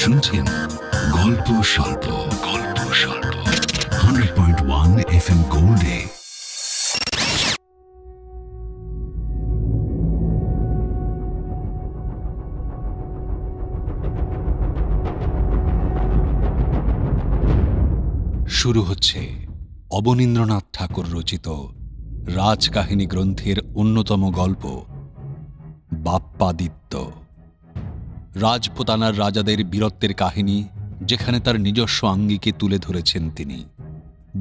শুনছেন গল্প স্বল্প 100.1 FM গোল্ডে। শুরু হচ্ছে অবনীন্দ্রনাথ ঠাকুর রচিত রাজকাহিনী গ্রন্থের অন্যতম গল্প বাপ্পাদিত্য। রাজপুতানার রাজাদের বীরত্বের কাহিনী যেখানে তার নিজস্ব আঙ্গিকে তুলে ধরেছেন তিনি।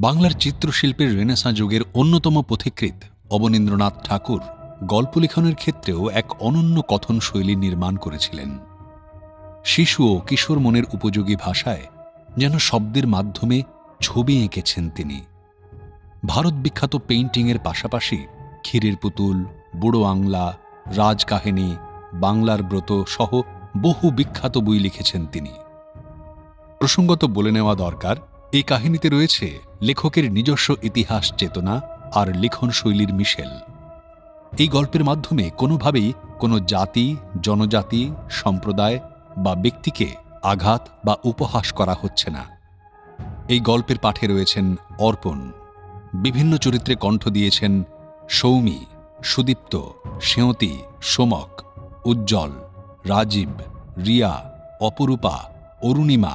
বাংলার চিত্রশিল্পের রেনেসাঁ যুগের অন্যতম পথিকৃৎ অবনীন্দ্রনাথ ঠাকুর গল্প লেখনের ক্ষেত্রেও এক অনন্য কথন শৈলী নির্মাণ করেছিলেন। শিশু ও কিশোর মনের উপযোগী ভাষায় যেন শব্দের মাধ্যমে ছবি এঁকেছেন তিনি। ভারত বিখ্যাত পেইন্টিংয়ের পাশাপাশি ক্ষীরের পুতুল, বুড়ো আংলা, রাজকাহিনী, বাংলার ব্রত সহ বহু বিখ্যাত বই লিখেছেন তিনি। প্রসঙ্গত বলে নেওয়া দরকার, এই কাহিনীতে রয়েছে লেখকের নিজস্ব ইতিহাস চেতনা আর লিখন শৈলীর মিশেল। এই গল্পের মাধ্যমে কোনোভাবেই কোনো জাতি, জনজাতি, সম্প্রদায় বা ব্যক্তিকে আঘাত বা উপহাস করা হচ্ছে না। এই গল্পের পাঠে রয়েছেন অর্পণ, বিভিন্ন চরিত্রে কণ্ঠ দিয়েছেন সৌমি, সুদীপ্ত, সেঁয়তী, সোমক, উজ্জ্বল, রাজীব, রিয়া, অপরূপা, অরুণিমা,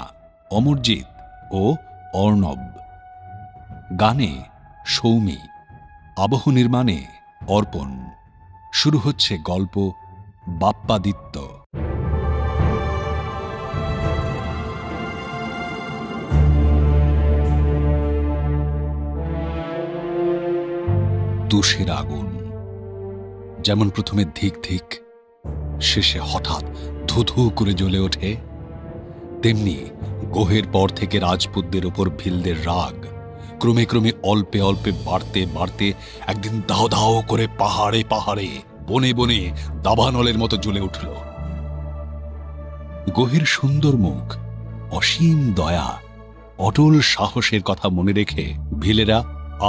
অমরজিৎ ও অর্ণব। গানে সৌমি, আবহ নির্মাণে অর্পণ। শুরু হচ্ছে গল্প বাপ্পাদিত্য। তুষের আগুন যেমন প্রথমে ধিক ধিক, শেষে হঠাৎ ধু ধু করে জ্বলে ওঠে, তেমনি গোহের পর থেকে রাজপুতদের ওপর ভিলদের রাগ ক্রমে ক্রমে অল্পে অল্পে বাড়তে বাড়তে একদিন দাও দাও করে পাহাড়ে পাহাড়ে, বনে বনে দাবানলের মতো জ্বলে উঠল। গোহের সুন্দর মুখ, অসীম দয়া, অটল সাহসের কথা মনে রেখে ভিলেরা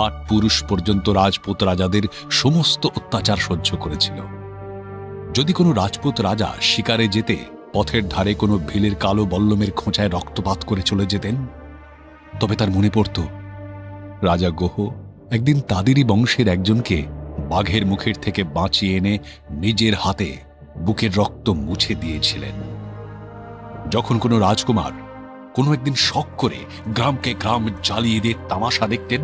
8 পুরুষ পর্যন্ত রাজপুত রাজাদের সমস্ত অত্যাচার সহ্য করেছিল। যদি কোনো রাজপুত রাজা শিকারে যেতে পথের ধারে কোনো ভিলের কালো বল্লমের খোঁচায় রক্তপাত করে চলে যেতেন, তবে তার মনে পড়ত রাজা গোহ একদিন তাদেরই বংশের একজনকে বাঘের মুখের থেকে বাঁচিয়ে এনে নিজের হাতে বুকের রক্ত মুছে দিয়েছিলেন। যখন কোনো রাজকুমার কোনো একদিন শখ করে গ্রামকে গ্রাম জ্বালিয়ে দিয়ে তামাশা দেখতেন,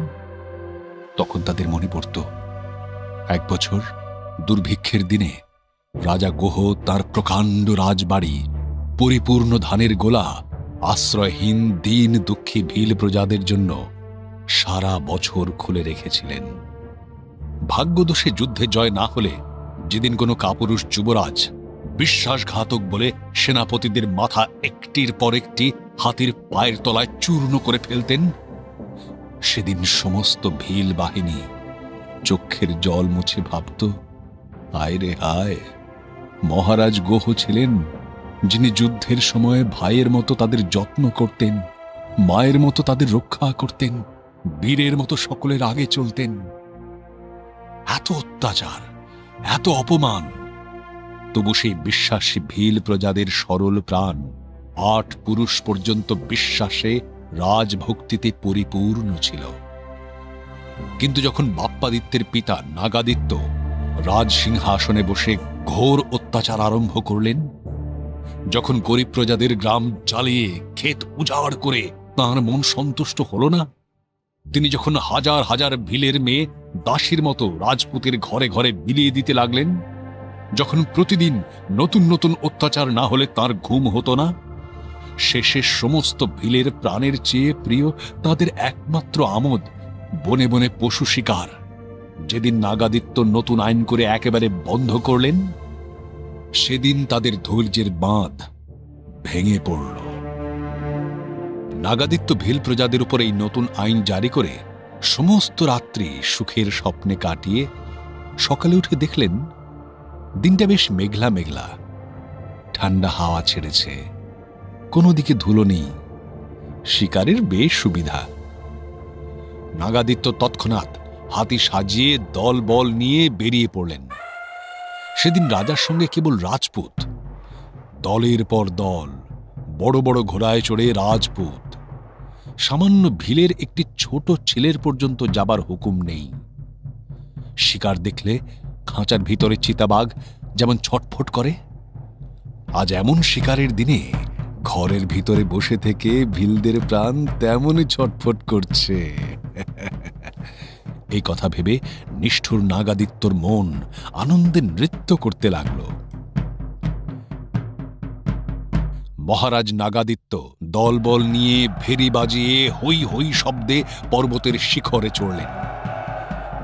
তখন তাদের মনে পড়ত এক বছর দুর্ভিক্ষের দিনে রাজা গোহ তার প্রকাণ্ড রাজবাড়ি, পরিপূর্ণ ধানের গোলা, আশ্রয়হীন দীন দুঃখী ভিল প্রজাদের জন্য সারা বছর খুলে রেখেছিলেন। ভাগ্যদোষে যুদ্ধে জয় না হলে যেদিন কোনো কাপুরুষ যুবরাজ বিশ্বাসঘাতক বলে সেনাপতিদের মাথা একটির পর একটি হাতির পায়ের তলায় চূর্ণ করে ফেলতেন, সেদিন সমস্ত ভিল বাহিনী চক্ষের জল মুছে ভাবত, হায় রে হায়, মহারাজ গোহ ছিলেন যিনি যুদ্ধের সময় ভাইয়ের মতো তাদের যত্ন করতেন, মায়ের মতো তাদের রক্ষা করতেন, বীরের মতো সকলের আগে চলতেন। এত অত্যাচার, এত অপমান, তবু সেই বিশ্বাসী ভিল প্রজাদের সরল প্রাণ 8 পুরুষ পর্যন্ত বিশ্বাসে রাজভক্তিতে পরিপূর্ণ ছিল। কিন্তু যখন বাপ্পাদিত্যের পিতা নাগাদিত্য রাজসিংহাসনে বসে ঘোর অত্যাচার আরম্ভ করলেন, যখন গরিব প্রজাদের গ্রাম জ্বালিয়ে ক্ষেত উজাড় করে তাঁর মন সন্তুষ্ট হল না, তিনি যখন হাজার হাজার ভিলের মেয়ে দাসীর মতো রাজপুতের ঘরে ঘরে বিলিয়ে দিতে লাগলেন, যখন প্রতিদিন নতুন নতুন অত্যাচার না হলে তার ঘুম হতো না, শেষে সমস্ত ভিলের প্রাণের চেয়ে প্রিয় তাদের একমাত্র আমোদ বনে বনে পশু শিকার, যেদিন নাগাদিত্য নতুন আইন করে একেবারে বন্ধ করলেন, সেদিন তাদের ধৈর্যের বাঁধ ভেঙে পড়ল। নাগাদিত্য ভিল প্রজাদের উপর এই নতুন আইন জারি করে সমস্ত রাত্রি সুখের স্বপ্নে কাটিয়ে সকালে উঠে দেখলেন দিনটা বেশ মেঘলা মেঘলা, ঠান্ডা হাওয়া ছেড়েছে, কোনো দিকে ধুলো নেই, শিকারের বেশ সুবিধা। নাগাদিত্য তৎক্ষণাৎ হাতি সাজিয়ে দল বল নিয়ে বেরিয়ে পড়লেন। সেদিন রাজার সঙ্গে কেবল রাজপুত, দলের পর দল বড় বড় ঘোড়ায় চড়ে রাজপুত। সামান্য ভিলের একটি ছোট ছেলের পর্যন্ত যাবার হুকুম নেই। শিকার দেখলে খাঁচার ভিতরে চিতাবাঘ যেমন ছটফট করে, আজ এমন শিকারের দিনে ঘরের ভিতরে বসে থেকে ভিলদের প্রাণ তেমনই ছটফট করছে। এই কথা ভেবে নিষ্ঠুর নাগাদিত্যর মন আনন্দে নৃত্য করতে লাগল। মহারাজ নাগাদিত্য দলবল নিয়ে ভেরি বাজিয়ে হই হই শব্দে পর্বতের শিখরে চড়লেন।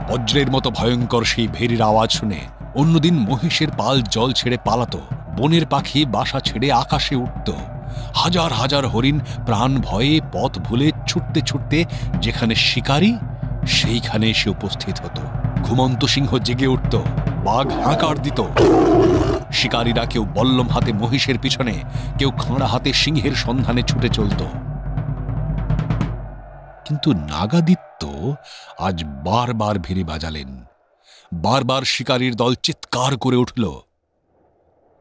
বজ্রের মতো ভয়ঙ্কর সেই ভেরির আওয়াজ শুনে অন্যদিন মহিষের পাল জল ছেড়ে পালাতো, বনের পাখি বাসা ছেড়ে আকাশে উঠত, হাজার হাজার হরিণ প্রাণ ভয়ে পথ ভুলে ছুটতে ছুটতে যেখানে শিকারী সেইখানে এসে উপস্থিত হতো। ঘুমন্ত সিংহ জেগে উঠত, বাঘ হাঁকার দিত। শিকারীরা কেউ বল্লম হাতে মহিষের পিছনে, কেউ খাঁড়া হাতে সিংহের সন্ধানে ছুটে চলত। কিন্তু নাগাদিত্য আজ বারবার ভেরি বাজালেন, বারবার শিকারীর দল চিৎকার করে উঠল।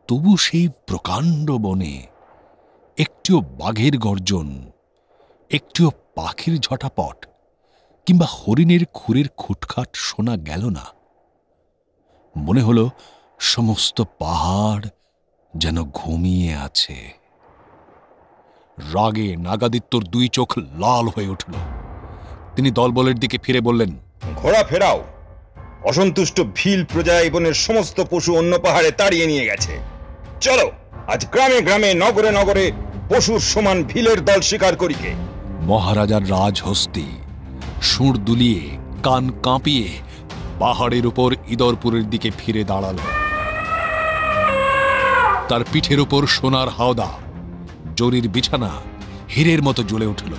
তবু সেই প্রকাণ্ড বনে একটিও বাঘের গর্জন, একটিও পাখির ঝটাপট কিংবা হরিণের খুরের খুটখাট শোনা গেল না। মনে হল সমস্ত পাহাড় যেন ঘুমিয়ে আছে। রাগে নাগাদিত্যর দুই চোখ লাল হয়ে উঠল। তিনি দলবলের দিকে ফিরে বললেন, ঘোড়া ফেরাও। অসন্তুষ্ট ভিল প্রজা এই বনের সমস্ত পশু অন্য পাহাড়ে তাড়িয়ে নিয়ে গেছে। চলো আজ গ্রামে গ্রামে নগরে নগরে পশুর সমান ভিলের দল শিকার করিকে। মহারাজার রাজহস্তি সুর দুলিয়ে কান কাঁপিয়ে পাহাড়ের উপর ইদরপুরের দিকে ফিরে দাঁড়াল। তার পিঠের উপর সোনার হাওদা, জরির বিছানা হীরের মতো জ্বলে উঠল।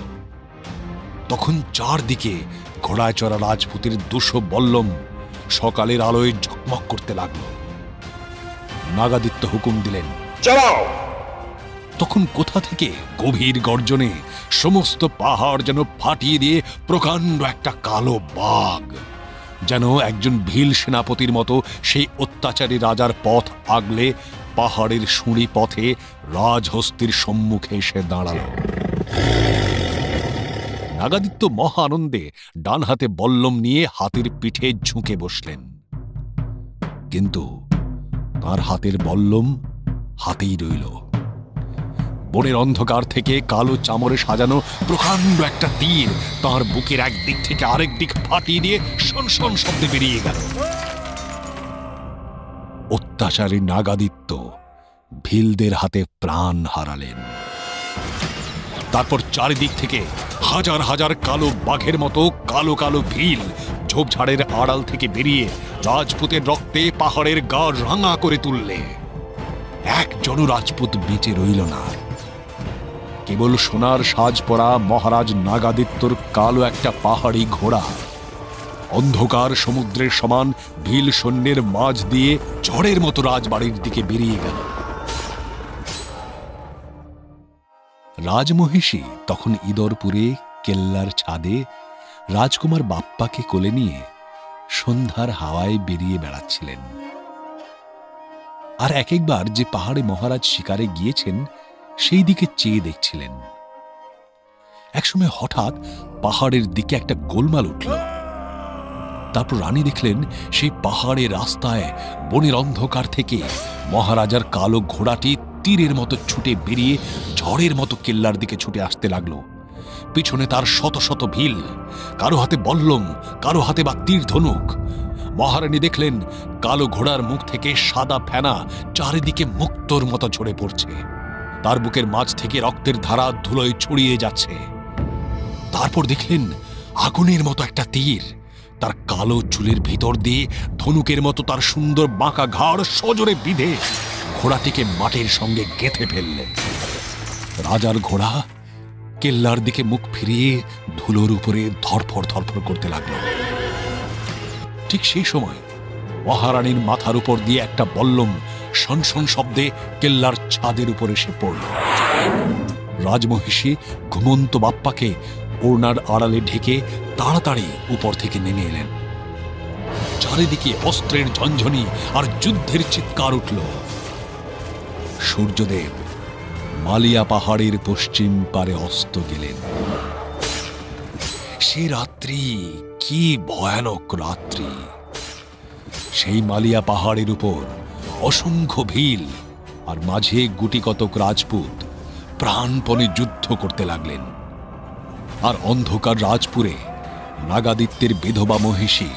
তখন চারদিকে ঘোড়ায় চড়া রাজপুতের 200 বল্লম সকালের আলোয় ঝকমক করতে লাগল। নাগাদিত্য হুকুম দিলেন, চালাও। তখন কোথা থেকে গভীর গর্জনে সমস্ত পাহাড় যেন ফাটিয়ে দিয়ে প্রকাণ্ড একটা কালো বাঘ, যেন একজন ভিল সেনাপতির মতো সেই অত্যাচারী রাজার পথ আগলে পাহাড়ের সুঁড়ি পথে রাজহস্তির সম্মুখে এসে দাঁড়াল। নাগাদিত্য মহা আনন্দে ডান হাতে বল্লম নিয়ে হাতির পিঠে ঝুঁকে বসলেন। কিন্তু তার হাতের বল্লম হাতেই রইল। বনের অন্ধকার থেকে কালো চামরে সাজানো প্রকাণ্ড একটা তীর তার বুকের একদিক থেকে আরেক দিক ফাটিয়ে দিয়ে শনশন শব্দে বেরিয়ে গেল। অত্যাচারী নাগাদিত্য ভিলদের হাতে প্রাণ হারালেন। তারপর চারিদিক থেকে হাজার হাজার কালো বাঘের মতো কালো কালো ভিল ঝোপঝাড়ের আড়াল থেকে বেরিয়ে রাজপুতের রক্তে পাহাড়ের গা রাঙা করে তুললে। একজনও রাজপুত বেঁচে রইল না। কেবল সোনার সাজ পরা মহারাজ নাগাদিত্যর কালো একটা পাহাড়ি ঘোড়া অন্ধকার সমুদ্রের সমান ভিল সৈন্যের মাঝ দিয়ে ঝড়ের মতো রাজবাড়ির দিকে বেরিয়ে গেল। রাজমহিষী তখন ইদরপুরে কেল্লার ছাদে রাজকুমার বাপ্পাকে কোলে নিয়ে সন্ধ্যার হাওয়ায় বেরিয়ে বেড়াচ্ছিলেন। আর এক একবার যে পাহাড়ে মহারাজ শিকারে গিয়েছেন সেই দিকে চেয়ে দেখছিলেন। একসময় হঠাৎ পাহাড়ের দিকে একটা গোলমাল উঠল। তারপর রানী দেখলেন সেই পাহাড়ের রাস্তায় বনের অন্ধকার থেকে মহারাজার কালো ঘোড়াটি তীরের মতো ছুটে বেরিয়ে ঝড়ের মতো কেল্লার দিকে ছুটে আসতে লাগলো। পিছনে তার শত শত ভিল, কারো হাতে বল্লম, কারো হাতে বা তীর ধনুক। মহারানী দেখলেন কালো ঘোড়ার মুখ থেকে সাদা ফেনা চারিদিকে মুক্তোর মতো ঝরে পড়ছে। তার বুকের মাঝ থেকে রক্তের ধারা ধুলোয় ছড়িয়ে যাচ্ছে। তারপর দেখলেন আগুনের মতো একটা তীর তার কালো চুলের ভিতর দিয়ে ধনুকের মতো তার সুন্দর বাঁকা ঘাড় সজোরে বিঁধে ঘোড়াটিকে মাটির সঙ্গে গেঁথে ফেললেন। রাজার ঘোড়া কেল্লার দিকে মুখ ফিরিয়ে ধুলোর উপরে ধরফর ধরফর করতে লাগলো। ঠিক সেই সময় মহারানীর মাথার উপর দিয়ে একটা বল্লম শনশন শব্দে কেল্লার ছাদের উপর এসে পড়ল। রাজমহিষী ঘুমন্ত বাপ্পাকে ওড়নার আড়ালে ঢেকে তাড়াতাড়ি উপর থেকে নেমে এলেন। চারিদিকে অস্ত্রের ঝনঝনি আর যুদ্ধের চিৎকার উঠল। সূর্যদেব মালিয়া পাহাড়ের পশ্চিম পারে অস্ত গেলেন। সে রাত্রি কি ভয়ানক রাত্রি! সেই মালিয়া পাহাড়ের উপর অসংখ্য ভিল আর মাঝে গুটিকতক রাজপুত প্রাণপণে যুদ্ধ করতে লাগলেন। আর অন্ধকার রাজপুরে নাগাদিত্যের বিধবা মহিষী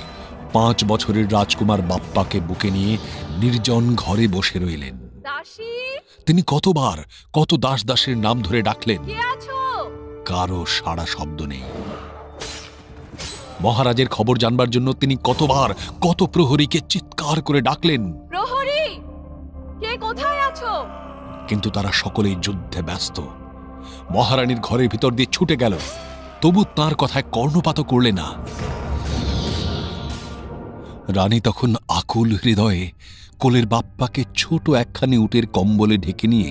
5 বছরের রাজকুমার বাপ্পাকে বুকে নিয়ে নির্জন ঘরে বসে রইলেন। তিনি কতবার কত দাস দাসের নাম ধরে ডাকলেন, কারো সাড়া শব্দ নেই। মহারাজের খবর জানবার জন্য তিনি কতবার কত প্রহরীকে চিৎকার করে ডাকলেন, প্রহরী, কে কোথায় আছো? কিন্তু তারা সকলেই যুদ্ধে ব্যস্ত। মহারানীর ঘরের ভিতর দিয়ে ছুটে গেল, তবু তার কথায় কর্ণপাত করলে না। রানী তখন আকুল হৃদয়ে কোলের বাপ্পাকে ছোট একখানি উটের কম্বলে ঢেকে নিয়ে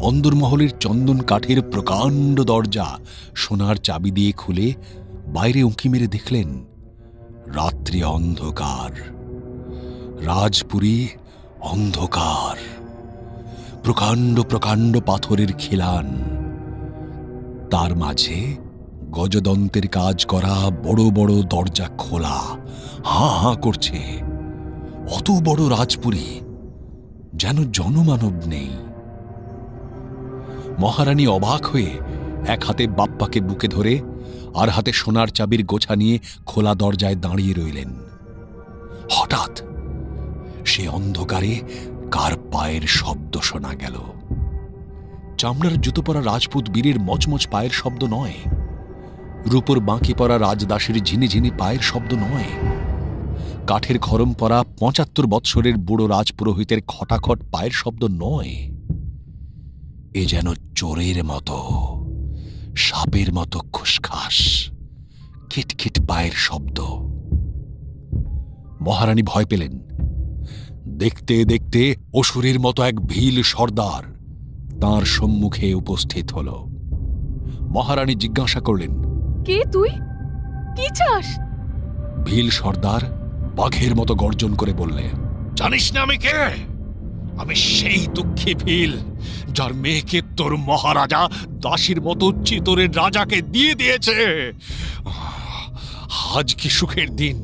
অন্দরমহলের চন্দন কাঠের প্রকাণ্ড দরজা সোনার চাবি দিয়ে খুলে বাইরে উঁকি মেরে দেখলেন রাত্রি অন্ধকার, রাজপুরী অন্ধকার, প্রকাণ্ড প্রকাণ্ড পাথরের খিলান, তার মাঝে গজদন্তের কাজ করা বড় বড় দরজা খোলা হাঁ হাঁ করছে। অত বড় রাজপুরী, যেন জনমানব নেই। মহারানী অবাক হয়ে এক হাতে বাপ্পাকে বুকে ধরে আর হাতে সোনার চাবির গোছা নিয়ে খোলা দরজায় দাঁড়িয়ে রইলেন। হঠাৎ সে অন্ধকারে কার পায়ের শব্দ শোনা গেল। চামড়ার জুতো পরা রাজপুত বীরের মচমচ পায়ের শব্দ নয়, রূপোর বাঁকি পরা রাজদাসের ঝিনিঝিনি পায়ের শব্দ নয়, কাঠের খরম পরা 75 বৎসরের বুড়ো রাজপুরোহিতের খটাখট পায়ের শব্দ নয়। এ যেন চোরের মতো, সাপের মতো খুসখাস খিটখিট পায়ের শব্দ। মহারানী ভয় পেলেন। দেখতে দেখতে অসুরের মতো এক ভীল সর্দার তাঁর সম্মুখে উপস্থিত হল। মহারানী জিজ্ঞাসা করলেন, কে তুই? কি চাস? ভীল সর্দার বাঘের মতো গর্জন করে বললে, জানিস না আমি কে? আমি সেই দুঃখী ভীল যার মেয়েকে তোর মহারাজা দাসীর মতো চিতরের রাজাকে দিয়ে দিয়েছে। আজ কি সুখের দিন!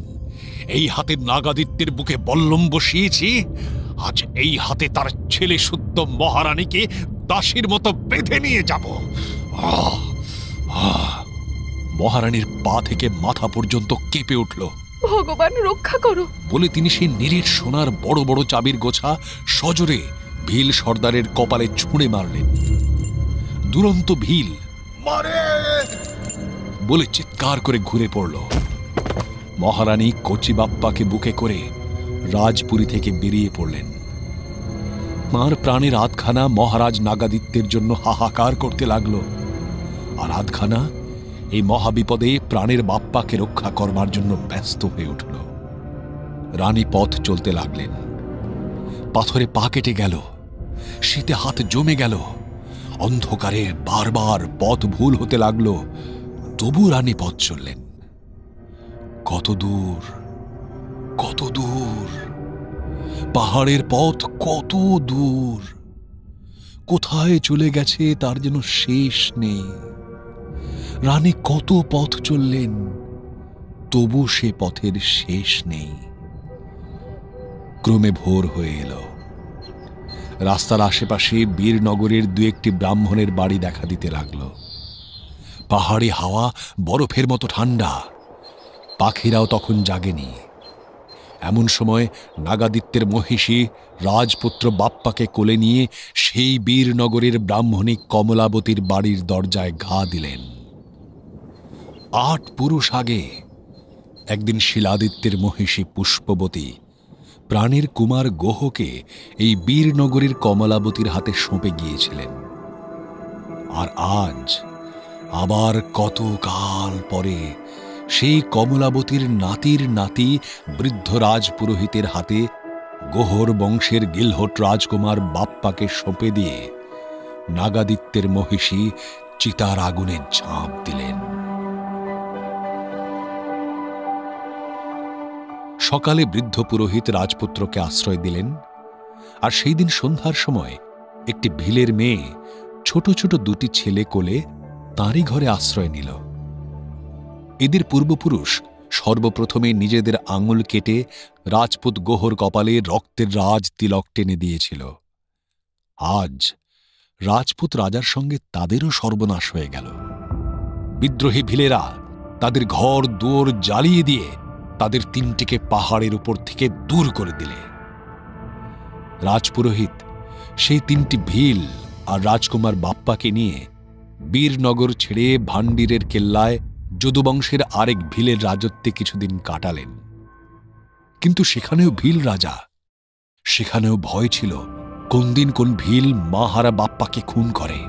এই হাতে নাগাদিত্যের বুকে বল্লম বসিয়েছি, আজ এই হাতে তার ছেলে শুদ্ধ মহারানীকে দাসীর মতো বেঁধে নিয়ে যাব। মহারানীর পা থেকে মাথা পর্যন্ত কেঁপে উঠল। ভগবান রক্ষা করো বলে তিনি সেই নিরেট সোনার বড় বড় চাবির গোছা সজোরে ভীল সর্দারের কপালে ছুঁড়ে মারলেন। দুরন্ত ভীল মারে বলে চিৎকার করে ঘুরে পড়ল। মহারানী কচি বাপ্পাকে বুকে করে রাজপুরী থেকে বেরিয়ে পড়লেন। তাঁর প্রাণের আধখানা মহারাজ নাগাদিত্যের জন্য হাহাকার করতে লাগল, আর আধখানা এই মহাবিপদে প্রাণের বাপ্পাকে রক্ষা করবার জন্য ব্যস্ত হয়ে উঠল। রানী পথ চলতে লাগলেন। পাথরে পা কেটে গেল, শীতে হাত জমে গেল, অন্ধকারে বারবার পথ ভুল হতে লাগলো, তবু রানী পথ চললেন। কত দূর, কত দূর! পাহাড়ের পথ কত দূর! কোথায় চলে গেছে তার যেন শেষ নেই। রানী কত পথ চললেন, তবু সে পথের শেষ নেই। ক্রমে ভোর হয়ে এলো। রাস্তার আশেপাশে বীরনগরের 2-1টি ব্রাহ্মণের বাড়ি দেখা দিতে লাগল। পাহাড়ি হাওয়া বরফের মতো ঠান্ডা, পাখিরাও তখন জাগেনি। এমন সময় নাগাদিত্যের মহিষী রাজপুত্র বাপ্পাকে কোলে নিয়ে সেই বীরনগরের ব্রাহ্মণী কমলাবতীর বাড়ির দরজায় ঘা দিলেন। 8 পুরুষ আগে একদিন শিলাদিত্যের মহিষী পুষ্পবতী প্রাণের কুমার গোহকে এই বীরনগরীর কমলাবতীর হাতে সঁপে গিয়েছিলেন। আর আজ আবার কত কাল পরে সেই কমলাবতীর নাতির নাতি বৃদ্ধ রাজপুরোহিতের হাতে গোহর বংশের গিলহট রাজকুমার বাপ্পাকে সঁপে দিয়ে নাগাদিত্যের মহিষী চিতার আগুনে ঝাঁপ দিলেন। সকালে বৃদ্ধ পুরোহিত রাজপুত্রকে আশ্রয় দিলেন, আর সেই দিন সন্ধ্যার সময় একটি ভিলের মেয়ে ছোট ছোট দুটি ছেলে কোলে তাঁরই ঘরে আশ্রয় নিল। এদের পূর্বপুরুষ সর্বপ্রথমে নিজেদের আঙুল কেটে রাজপুত গোহর কপালে রক্তের রাজ তিলক টেনে দিয়েছিল। আজ রাজপুত রাজার সঙ্গে তাদেরও সর্বনাশ হয়ে গেল। বিদ্রোহী ভিলেরা তাদের ঘর দুয়ার জ্বালিয়ে দিয়ে তাদের তিনটিকে পাহাড়ের উপর থেকে দূর করে দিলে। রাজপুরোহিত সেই তিনটি ভিল আর রাজকুমার বাপ্পাকে নিয়ে বীরনগর ছেড়ে ভান্ডিরের কেল্লায় যদুবংশের আরেক ভিলের রাজত্বে কিছুদিন কাটালেন। কিন্তু সেখানেও ভিল রাজা, সেখানেও ভয় ছিল কোন দিন কোন ভিল মাহারা বাপ্পাকে খুন করে।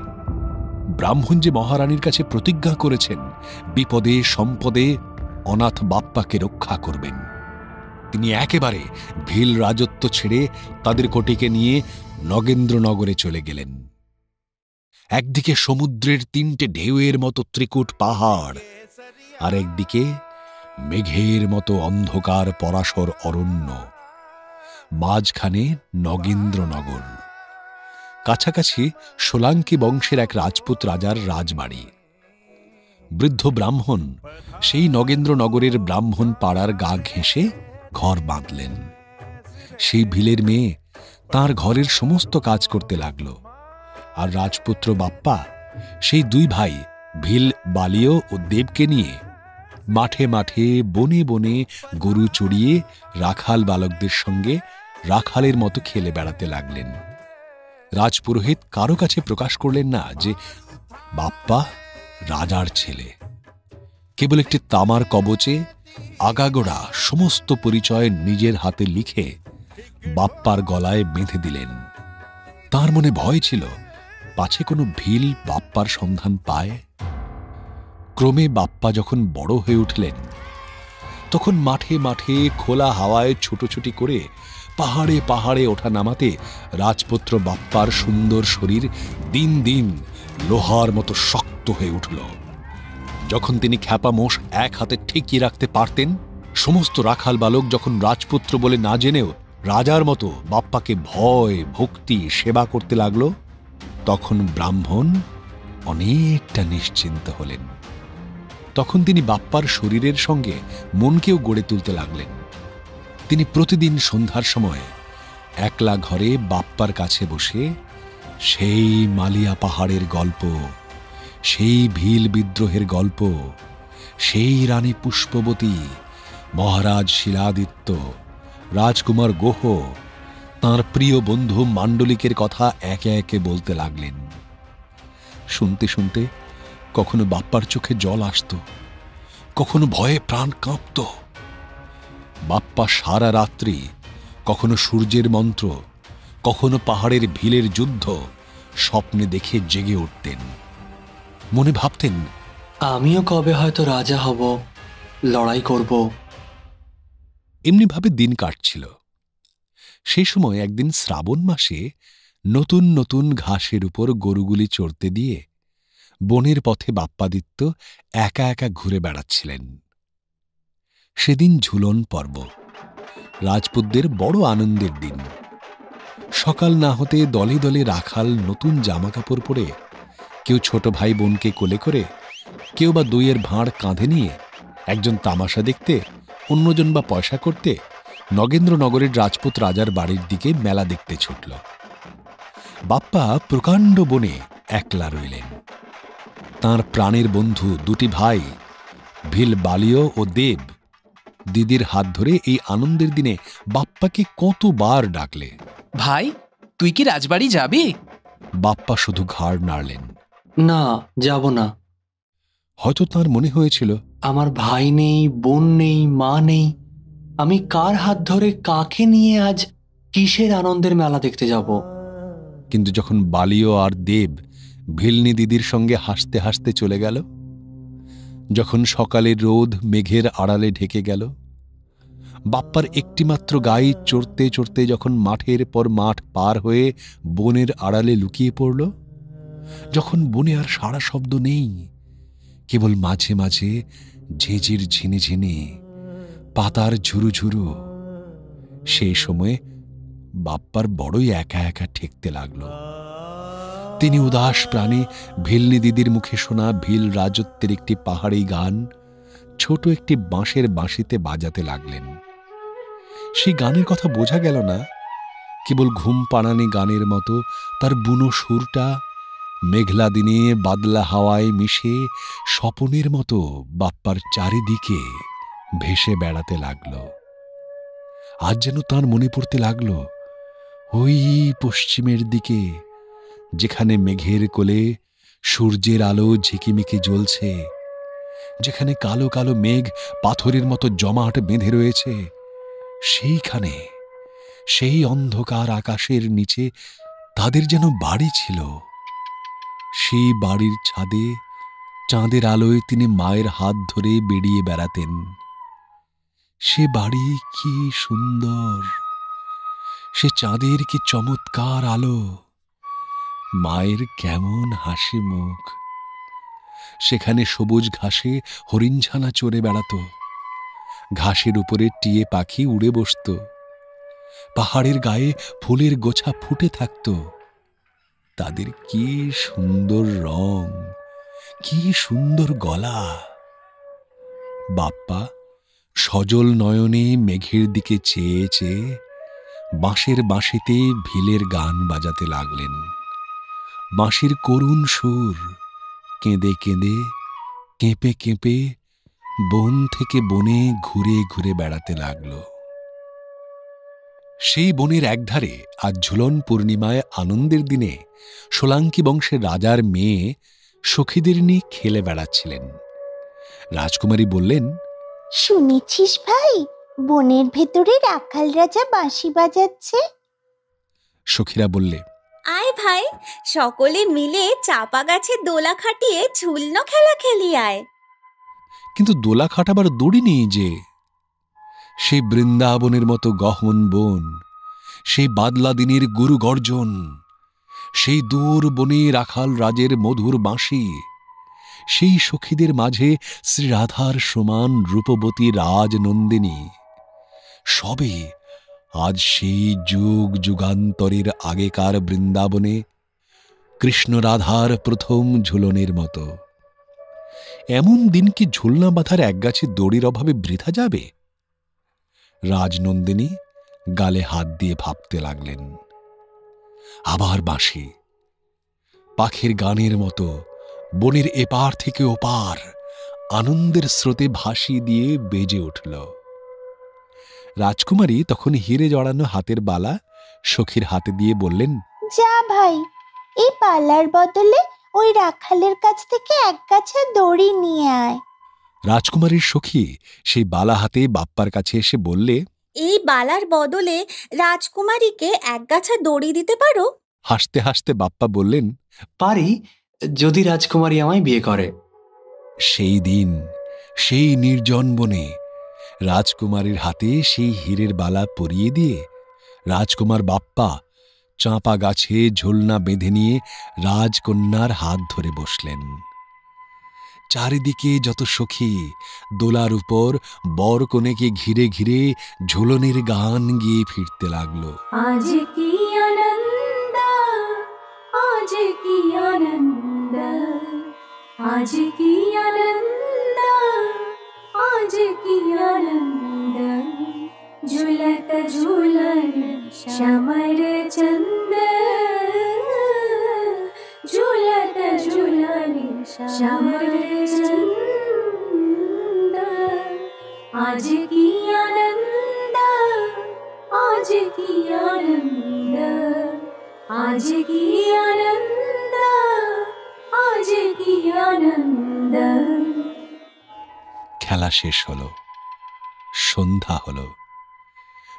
ব্রাহ্মণ যে মহারানীর কাছে প্রতিজ্ঞা করেছেন বিপদে সম্পদে অনাথ বাপ্পাকে রক্ষা করবেন, তিনি একেবারে ভিল রাজত্ব ছেড়ে তাদের কোটিকে নিয়ে নগেন্দ্রনগরে চলে গেলেন। একদিকে সমুদ্রের তিনটে ঢেউয়ের মতো ত্রিকুট পাহাড়, আর একদিকে মেঘের মতো অন্ধকার পরাশর অরণ্য, মাঝখানে নগেন্দ্রনগর, কাছাকাছি সোলাঙ্কি বংশের এক রাজপুত রাজার রাজবাড়ি। বৃদ্ধ ব্রাহ্মণ সেই নগেন্দ্রনগরের ব্রাহ্মণ পাড়ার গা ঘেঁষে ঘর বাঁধলেন। সেই ভিলের মেয়ে তার ঘরের সমস্ত কাজ করতে লাগল, আর রাজপুত্র বাপ্পা সেই দুই ভাই ভিল বালিয় ও দেবকে নিয়ে মাঠে মাঠে বনে বনে গরু চড়িয়ে রাখাল বালকদের সঙ্গে রাখালের মতো খেলে বেড়াতে লাগলেন। রাজপুরোহিত কারো কাছে প্রকাশ করলেন না যে বাপ্পা রাজার ছেলে। কেবল একটি তামার কবচে আগাগোড়া সমস্ত পরিচয় নিজের হাতে লিখে বাপ্পার গলায় বেঁধে দিলেন। তার মনে ভয় ছিল পাছে কোনো ভিল বাপ্পার সন্ধান পায়। ক্রমে বাপ্পা যখন বড় হয়ে উঠলেন, তখন মাঠে মাঠে খোলা হাওয়ায় ছুটোছুটি করে পাহাড়ে পাহাড়ে ওঠা নামাতে রাজপুত্র বাপ্পার সুন্দর শরীর দিন দিন লোহার মতো শক্ত হয়ে উঠল। যখন তিনি খ্যাপা মোষ এক হাতে ঠেকিয়ে রাখতে পারতেন, সমস্ত রাখাল বালক যখন রাজপুত্র বলে না জেনেও রাজার মতো বাপ্পাকে ভয় ভক্তি সেবা করতে লাগল, তখন ব্রাহ্মণ অনেকটা নিশ্চিন্ত হলেন। তখন তিনি বাপ্পার শরীরের সঙ্গে মনকেও গড়ে তুলতে লাগলেন। তিনি প্রতিদিন সন্ধ্যার সময় একলা ঘরে বাপ্পার কাছে বসে সেই মালিয়া পাহাড়ের গল্প, সেই ভিল বিদ্রোহের গল্প, সেই রানী পুষ্পবতী, মহারাজ শিলাদিত্য, রাজকুমার গোহ, তাঁর প্রিয় বন্ধু মাণ্ডলিকের কথা একে একে বলতে লাগলেন। শুনতে শুনতে কখনো বাপ্পার চোখে জল আসত, কখনো ভয়ে প্রাণ কাঁপত। বাপ্পা সারা রাত্রি কখনো সূর্যের মন্ত্র, কখনো পাহাড়ের ভিলের যুদ্ধ স্বপ্নে দেখে জেগে উঠতেন। মনে ভাবতেন, আমিও কবে হয়তো রাজা হব, লড়াই করব। এমনিভাবে দিন কাটছিল। সেই সময় একদিন শ্রাবণ মাসে নতুন নতুন ঘাসের উপর গরুগুলি চড়তে দিয়ে বনের পথে বাপ্পাদিত্য একা একা ঘুরে বেড়াচ্ছিলেন। সেদিন ঝুলন পর্ব, রাজপুতদের বড় আনন্দের দিন। সকাল না হতে দলে দলে রাখাল নতুন জামাকাপড় পরে, কেউ ছোট ভাই বোনকে কোলে করে, কেউ বা দইয়ের ভাঁড় কাঁধে নিয়ে একজন তামাশা দেখতে, অন্যজন বা পয়সা করতে নগেন্দ্রনগরের রাজপুত রাজার বাড়ির দিকে মেলা দেখতে ছুটল। বাপ্পা প্রকাণ্ড বনে একলা রইলেন। তাঁর প্রাণের বন্ধু দুটি ভাই ভিল বালিয় ও দেব দিদির হাত ধরে এই আনন্দের দিনে বাপ্পাকে কতবার ডাকলে। ভাই, তুই কি রাজবাড়ি যাবি? বাপ্পা শুধু ঘাড় নাড়লেন। না, যাব না। হয়তো তার মনে হয়েছিল, আমার ভাই নেই, বোন নেই, মা নেই, আমি কার হাত ধরে কাকে নিয়ে আজ কিসের আনন্দের মেলা দেখতে যাব? কিন্তু যখন বালিয় আর দেব ভিলনি দিদির সঙ্গে হাসতে হাসতে চলে গেল, যখন সকালের রোদ মেঘের আড়ালে ঢেকে গেল, বাপ্পার একটিমাত্র গাই চড়তে চড়তে যখন মাঠের পর মাঠ পার হয়ে বনের আড়ালে লুকিয়ে পড়ল, যখন বনে আর সারা শব্দ নেই, কেবল মাঝে মাঝে ঝিঝির ঝিনে ঝিনে পাতার ঝুরু ঝুরু, সেই সময়ে বাপ্পার বড়ই একা একা ঠেকতে লাগল। তিনি উদাস প্রাণে ভিলনি দিদির মুখে শোনা ভিল রাজত্বের একটি পাহাড়ি গান ছোট একটি বাঁশের বাঁশিতে বাজাতে লাগলেন। সেই গানের কথা বোঝা গেল না, কেবল ঘুম পাড়ানি গানের মতো তার বুনো সুরটা মেঘলা দিনে বাদলা হাওয়ায় মিশে স্বপনের মতো বাপ্পার চারিদিকে ভেসে বেড়াতে লাগল। আজ যেন তার মনে পড়তে লাগল ওই পশ্চিমের দিকে, যেখানে মেঘের কোলে সূর্যের আলো ঝিকিমিকি জ্বলছে, যেখানে কালো কালো মেঘ পাথরের মতো জমাট বেঁধে রয়েছে, সেইখানে সেই অন্ধকার আকাশের নিচে তাদের যেন বাড়ি ছিল। সেই বাড়ির ছাদে চাঁদের আলোয় তিনি মায়ের হাত ধরে বেরিয়ে বেড়াতেন। সে বাড়ি কি সুন্দর, সে চাঁদের কি চমৎকার আলো, মায়ের কেমন হাসি মুখ। সেখানে সবুজ ঘাসে হরিণছানা চড়ে বেড়াত, ঘাসের উপরে টিয়ে পাখি উড়ে বসত, পাহাড়ের গায়ে ফুলের গোছা ফুটে থাকত। তাদের কি সুন্দর রং, কি সুন্দর গলা। বাপ্পা সজল নয়নে মেঘের দিকে চেয়ে চেয়ে বাঁশের বাঁশিতে ভিলের গান বাজাতে লাগলেন। বাঁশির করুণ সুর কেঁদে কেঁদে কেঁপে কেঁপে বন থেকে বনে ঘুরে ঘুরে বেড়াতে লাগল। সেই বনের একধারে আজ ঝুলন পূর্ণিমায় আনন্দের দিনে সোলাঙ্কি বংশের রাজার মেয়ে সখীদের নিয়ে খেলে বেড়াচ্ছিলেন। রাজকুমারী বললেন, শুনেছিস ভাই, বনের ভেতরে রাখাল রাজা বাঁশি বাজাচ্ছে? সখীরা বললে, আয় ভাই, সকলে মিলে চাপা গাছে দোলা খাটিয়ে ঝুলনো খেলা খেলি আয়। কিন্তু দোলা খাটাবার দড়ি নেই যে। সেই বৃন্দাবনের মতো গহন বন, সেই বাদলা দিনের গুরু গর্জন, সেই দূর বনে রাখাল রাজের মধুর বাঁশি, সেই সখীদের মাঝে শ্রীরাধার সমান রূপবতী রাজনন্দিনী, সবে আজ সেই যুগ যুগান্তরের আগেকার বৃন্দাবনে কৃষ্ণ রাধার প্রথম ঝুলনের মতো। এমন দিন কি ঝুলনা বাঁধার একগাছি দড়ির অভাবে বৃথা যাবে? রাজনন্দিনী গালে হাত দিয়ে ভাবতে লাগলেন। আবার বাঁশি পাখির গানের মতো বনের এপার থেকে ওপার আনন্দের স্রোতে ভাসি দিয়ে বেজে উঠল। রাজকুমারী তখন হিরে জড়ানো হাতের বালা সখীর হাতে দিয়ে বললেন, যা ভাই, এই পালার বদলে ওই রাখালের কাছ থেকে এক গাছা দড়ি নিয়ে আয়। রাজকুমারীর সখী সেই বালা হাতে বাপ্পার কাছে এসে বললে, এই বালার বদলে রাজকুমারীকে একগাছা দড়ি দিতে পারো? হাসতে হাসতে বাপ্পা বললেন, পারি, যদি রাজকুমারী আমায় বিয়ে করে। সেই দিন সেই নির্জন বনে রাজকুমারীর হাতে সেই হীরের বালা পরিয়ে দিয়ে রাজকুমার বাপ্পা চাঁপা গাছে ঝুলনা বেঁধে নিয়ে রাজকন্যার হাত ধরে বসলেন। চারিদিকে যত সখী দোলার উপর বর কনেকে ঘিরে ঘিরে ঝুলনের গান গিয়ে ফিরতে লাগল। আজ কি আনন্দ, আজ কি আনন্দ, আজ কি আনন্দ, আজ কি আনন্দ, ঝুলत ঝুलन श्यामर चंद, ঝুলत ঝুलन श्यामर चंद, आज की आनंद, आज की आनंद, आज की आनंद, आज की आनंद। খেলা শেষ হল, সন্ধ্যা হল।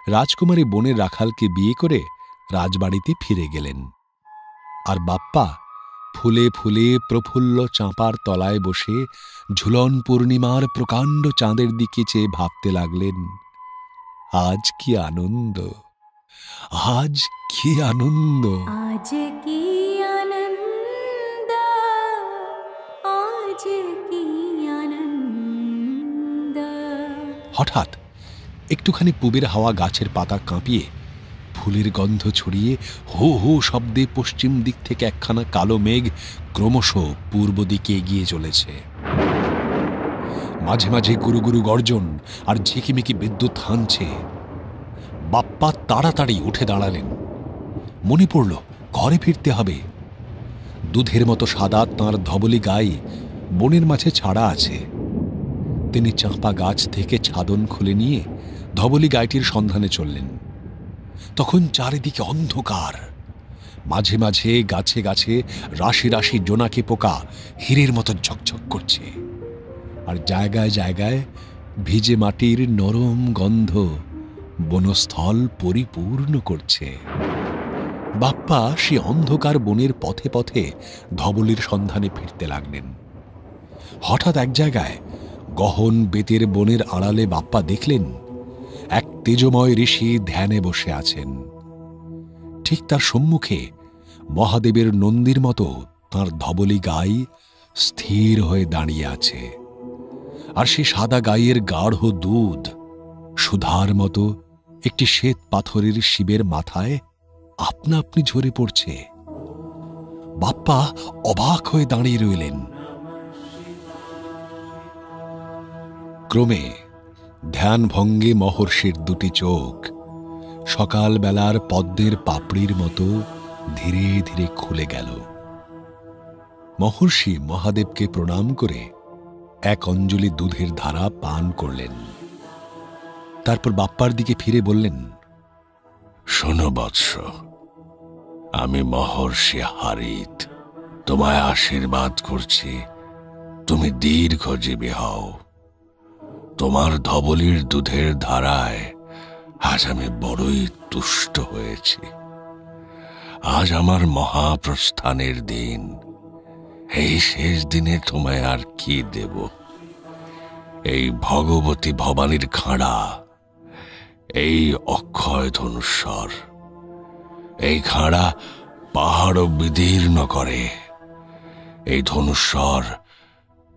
রাজকুমারী বনের রাখালকে বিয়ে করে রাজবাড়িতে ফিরে গেলেন। আর বাপ্পা ফুলে ফুলে প্রফুল্ল চাঁপার তলায় বসে ঝুলন পূর্ণিমার প্রকাণ্ড চাঁদের দিকে চেয়ে ভাবতে লাগলেন, আজ কি আনন্দ, আজ কি আনন্দ। आज की आनंद, आज की आनंद। হঠাৎ একটুখানি পুবের হাওয়া গাছের পাতা কাঁপিয়ে ফুলের গন্ধ ছড়িয়ে হো হো শব্দে পশ্চিম দিক থেকে একখানা কালো মেঘ ক্রমশ পূর্ব দিকে এগিয়ে চলেছে। মাঝে মাঝে গুরু গুরু গর্জন আর ঝিকিমিকি বিদ্যুৎ হানছে। বাপ্পা তাড়াতাড়ি উঠে দাঁড়ালেন। মনে পড়ল ঘরে ফিরতে হবে। দুধের মতো সাদা তাঁর ধবলি গায়ে বনের মাঝে ছাড়া আছে। তিনি চাঁপা গাছ থেকে ছাদন খুলে নিয়ে ধবলি গাইটির সন্ধানে চললেন। তখন চারিদিকে অন্ধকার। মাঝে মাঝে গাছে গাছে রাশি রাশি জোনাকি পোকা হীরের মতো ঝকঝক করছে, আর জায়গায় জায়গায় ভিজে মাটির নরম গন্ধ বনস্থল পরিপূর্ণ করছে। বাপ্পা সে অন্ধকার বনের পথে পথে ধবলির সন্ধানে ফিরতে লাগলেন। হঠাৎ এক জায়গায় গহন বেতের বনের আড়ালে বাপ্পা দেখলেন এক তেজময় ঋষি ধ্যানে বসে আছেন। ঠিক তার সম্মুখে মহাদেবের নন্দীর মতো তাঁর ধবলি গাই স্থির হয়ে দাঁড়িয়ে আছে, আর সে সাদা গাইয়ের গাঢ় দুধ সুধার মতো একটি শ্বেত পাথরের শিবের মাথায় আপনা আপনি ঝরে পড়ছে। বাপ্পা অবাক হয়ে দাঁড়িয়ে রইলেন। ক্রমে ধ্যান ভঙ্গে মহর্ষির দুটি চোখ সকালবেলার পদ্মের পাপড়ির মতো ধীরে ধীরে খুলে গেল। মহর্ষি মহাদেবকে প্রণাম করে এক অঞ্জলি দুধের ধারা পান করলেন। তারপর বাপ্পার দিকে ফিরে বললেন, শোনো বৎস, আমি মহর্ষি হারিত তোমায় আশীর্বাদ করছি তুমি দীর্ঘজীবী হও। তোমার ধবলির দুধের ধারায় আজ আমি বড়ই তুষ্ট হয়েছি। আজ আমার মহাপ্রস্থানের দিন। এই শেষ দিনে তোমায় আর কি দেব? এই ভগবতী ভবানীর খাঁড়া, এই অক্ষয় ধনুস্বর। এই খাঁড়া পাহাড় বিদীর্ণ করে, এই ধনুস্বর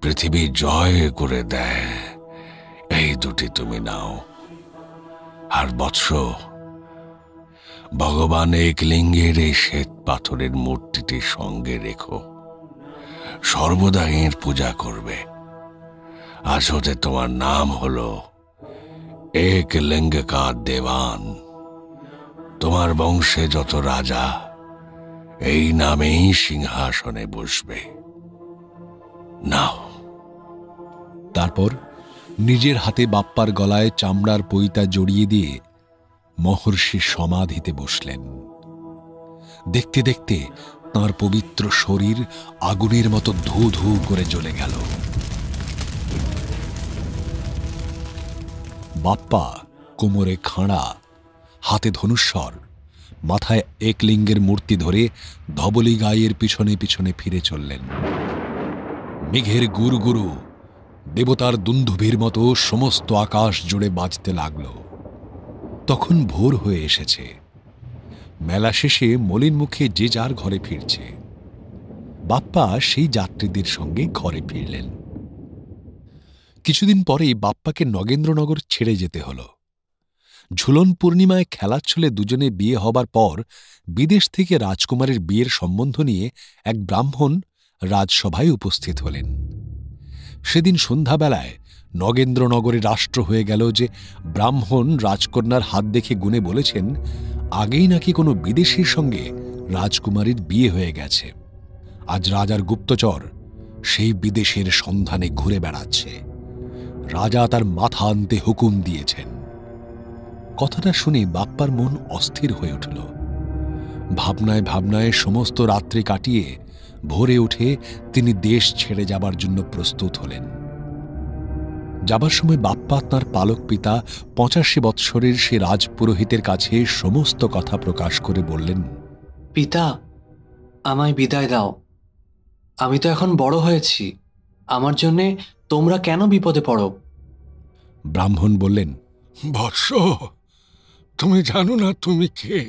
পৃথিবী জয় করে দেয়। এই দুটি তুমি নাও। আর বৎস, ভগবান একলিঙ্গের এই শ্বেত পাথরের মূর্তিটি সঙ্গে রেখো। সর্বদা এর পূজা করবে। আজ হতে তোমার নাম হলো একলিঙ্গকা দেবান। তোমার বংশে যত রাজা এই নামেই সিংহাসনে বসবে। নাও। তারপর নিজের হাতে বাপ্পার গলায় চামড়ার পৈতা জড়িয়ে দিয়ে মহর্ষি সমাধিতে বসলেন। দেখতে দেখতে তাঁর পবিত্র শরীর আগুনের মতো ধু ধু করে জ্বলে গেল। বাপ্পা কোমরে খাঁড়া, হাতে ধনুস্বর, মাথায় একলিঙ্গের মূর্তি ধরে ধবলি গাইয়ের পিছনে পিছনে ফিরে চললেন। মেঘের গুরু গুরু দেবতার দুন্দুভির মতো সমস্ত আকাশ জুড়ে বাজতে লাগল। তখন ভোর হয়ে এসেছে। মেলা শেষে মলিন মুখে যে যার ঘরে ফিরছে। বাপ্পা সেই যাত্রীদের সঙ্গে ঘরে ফিরলেন। কিছুদিন পরেই বাপ্পাকে নগেন্দ্রনগর ছেড়ে যেতে হল। ঝুলন পূর্ণিমায় খেলার ছলে দুজনে বিয়ে হবার পর বিদেশ থেকে রাজকুমারের বিয়ের সম্বন্ধ নিয়ে এক ব্রাহ্মণ রাজসভায় উপস্থিত হলেন। সেদিন সন্ধ্যাবেলায় নগেন্দ্রনগরে রাষ্ট্র হয়ে গেল যে ব্রাহ্মণ রাজকন্যার হাত দেখে গুনে বলেছেন আগেই নাকি কোনো বিদেশীর সঙ্গে রাজকুমারীর বিয়ে হয়ে গেছে। আজ রাজার গুপ্তচর সেই বিদেশের সন্ধানে ঘুরে বেড়াচ্ছে। রাজা তার মাথা আনতে হুকুম দিয়েছেন। কথাটা শুনে বাপ্পার মন অস্থির হয়ে উঠল। ভাবনায় ভাবনায় সমস্ত রাত্রি কাটিয়ে ভোরে উঠে তিনি দেশ ছেড়ে যাবার জন্য প্রস্তুত হলেন। যাবার সময় বাপ্পা তাঁর পালক পিতা 85 বৎসরের সে রাজপুরোহিতের কাছে সমস্ত কথা প্রকাশ করে বললেন, পিতা, আমায় বিদায় দাও। আমি তো এখন বড় হয়েছি। আমার জন্যে তোমরা কেন বিপদে পড়ো? ব্রাহ্মণ বললেন, বৎস, তুমি জানো না তুমি কে?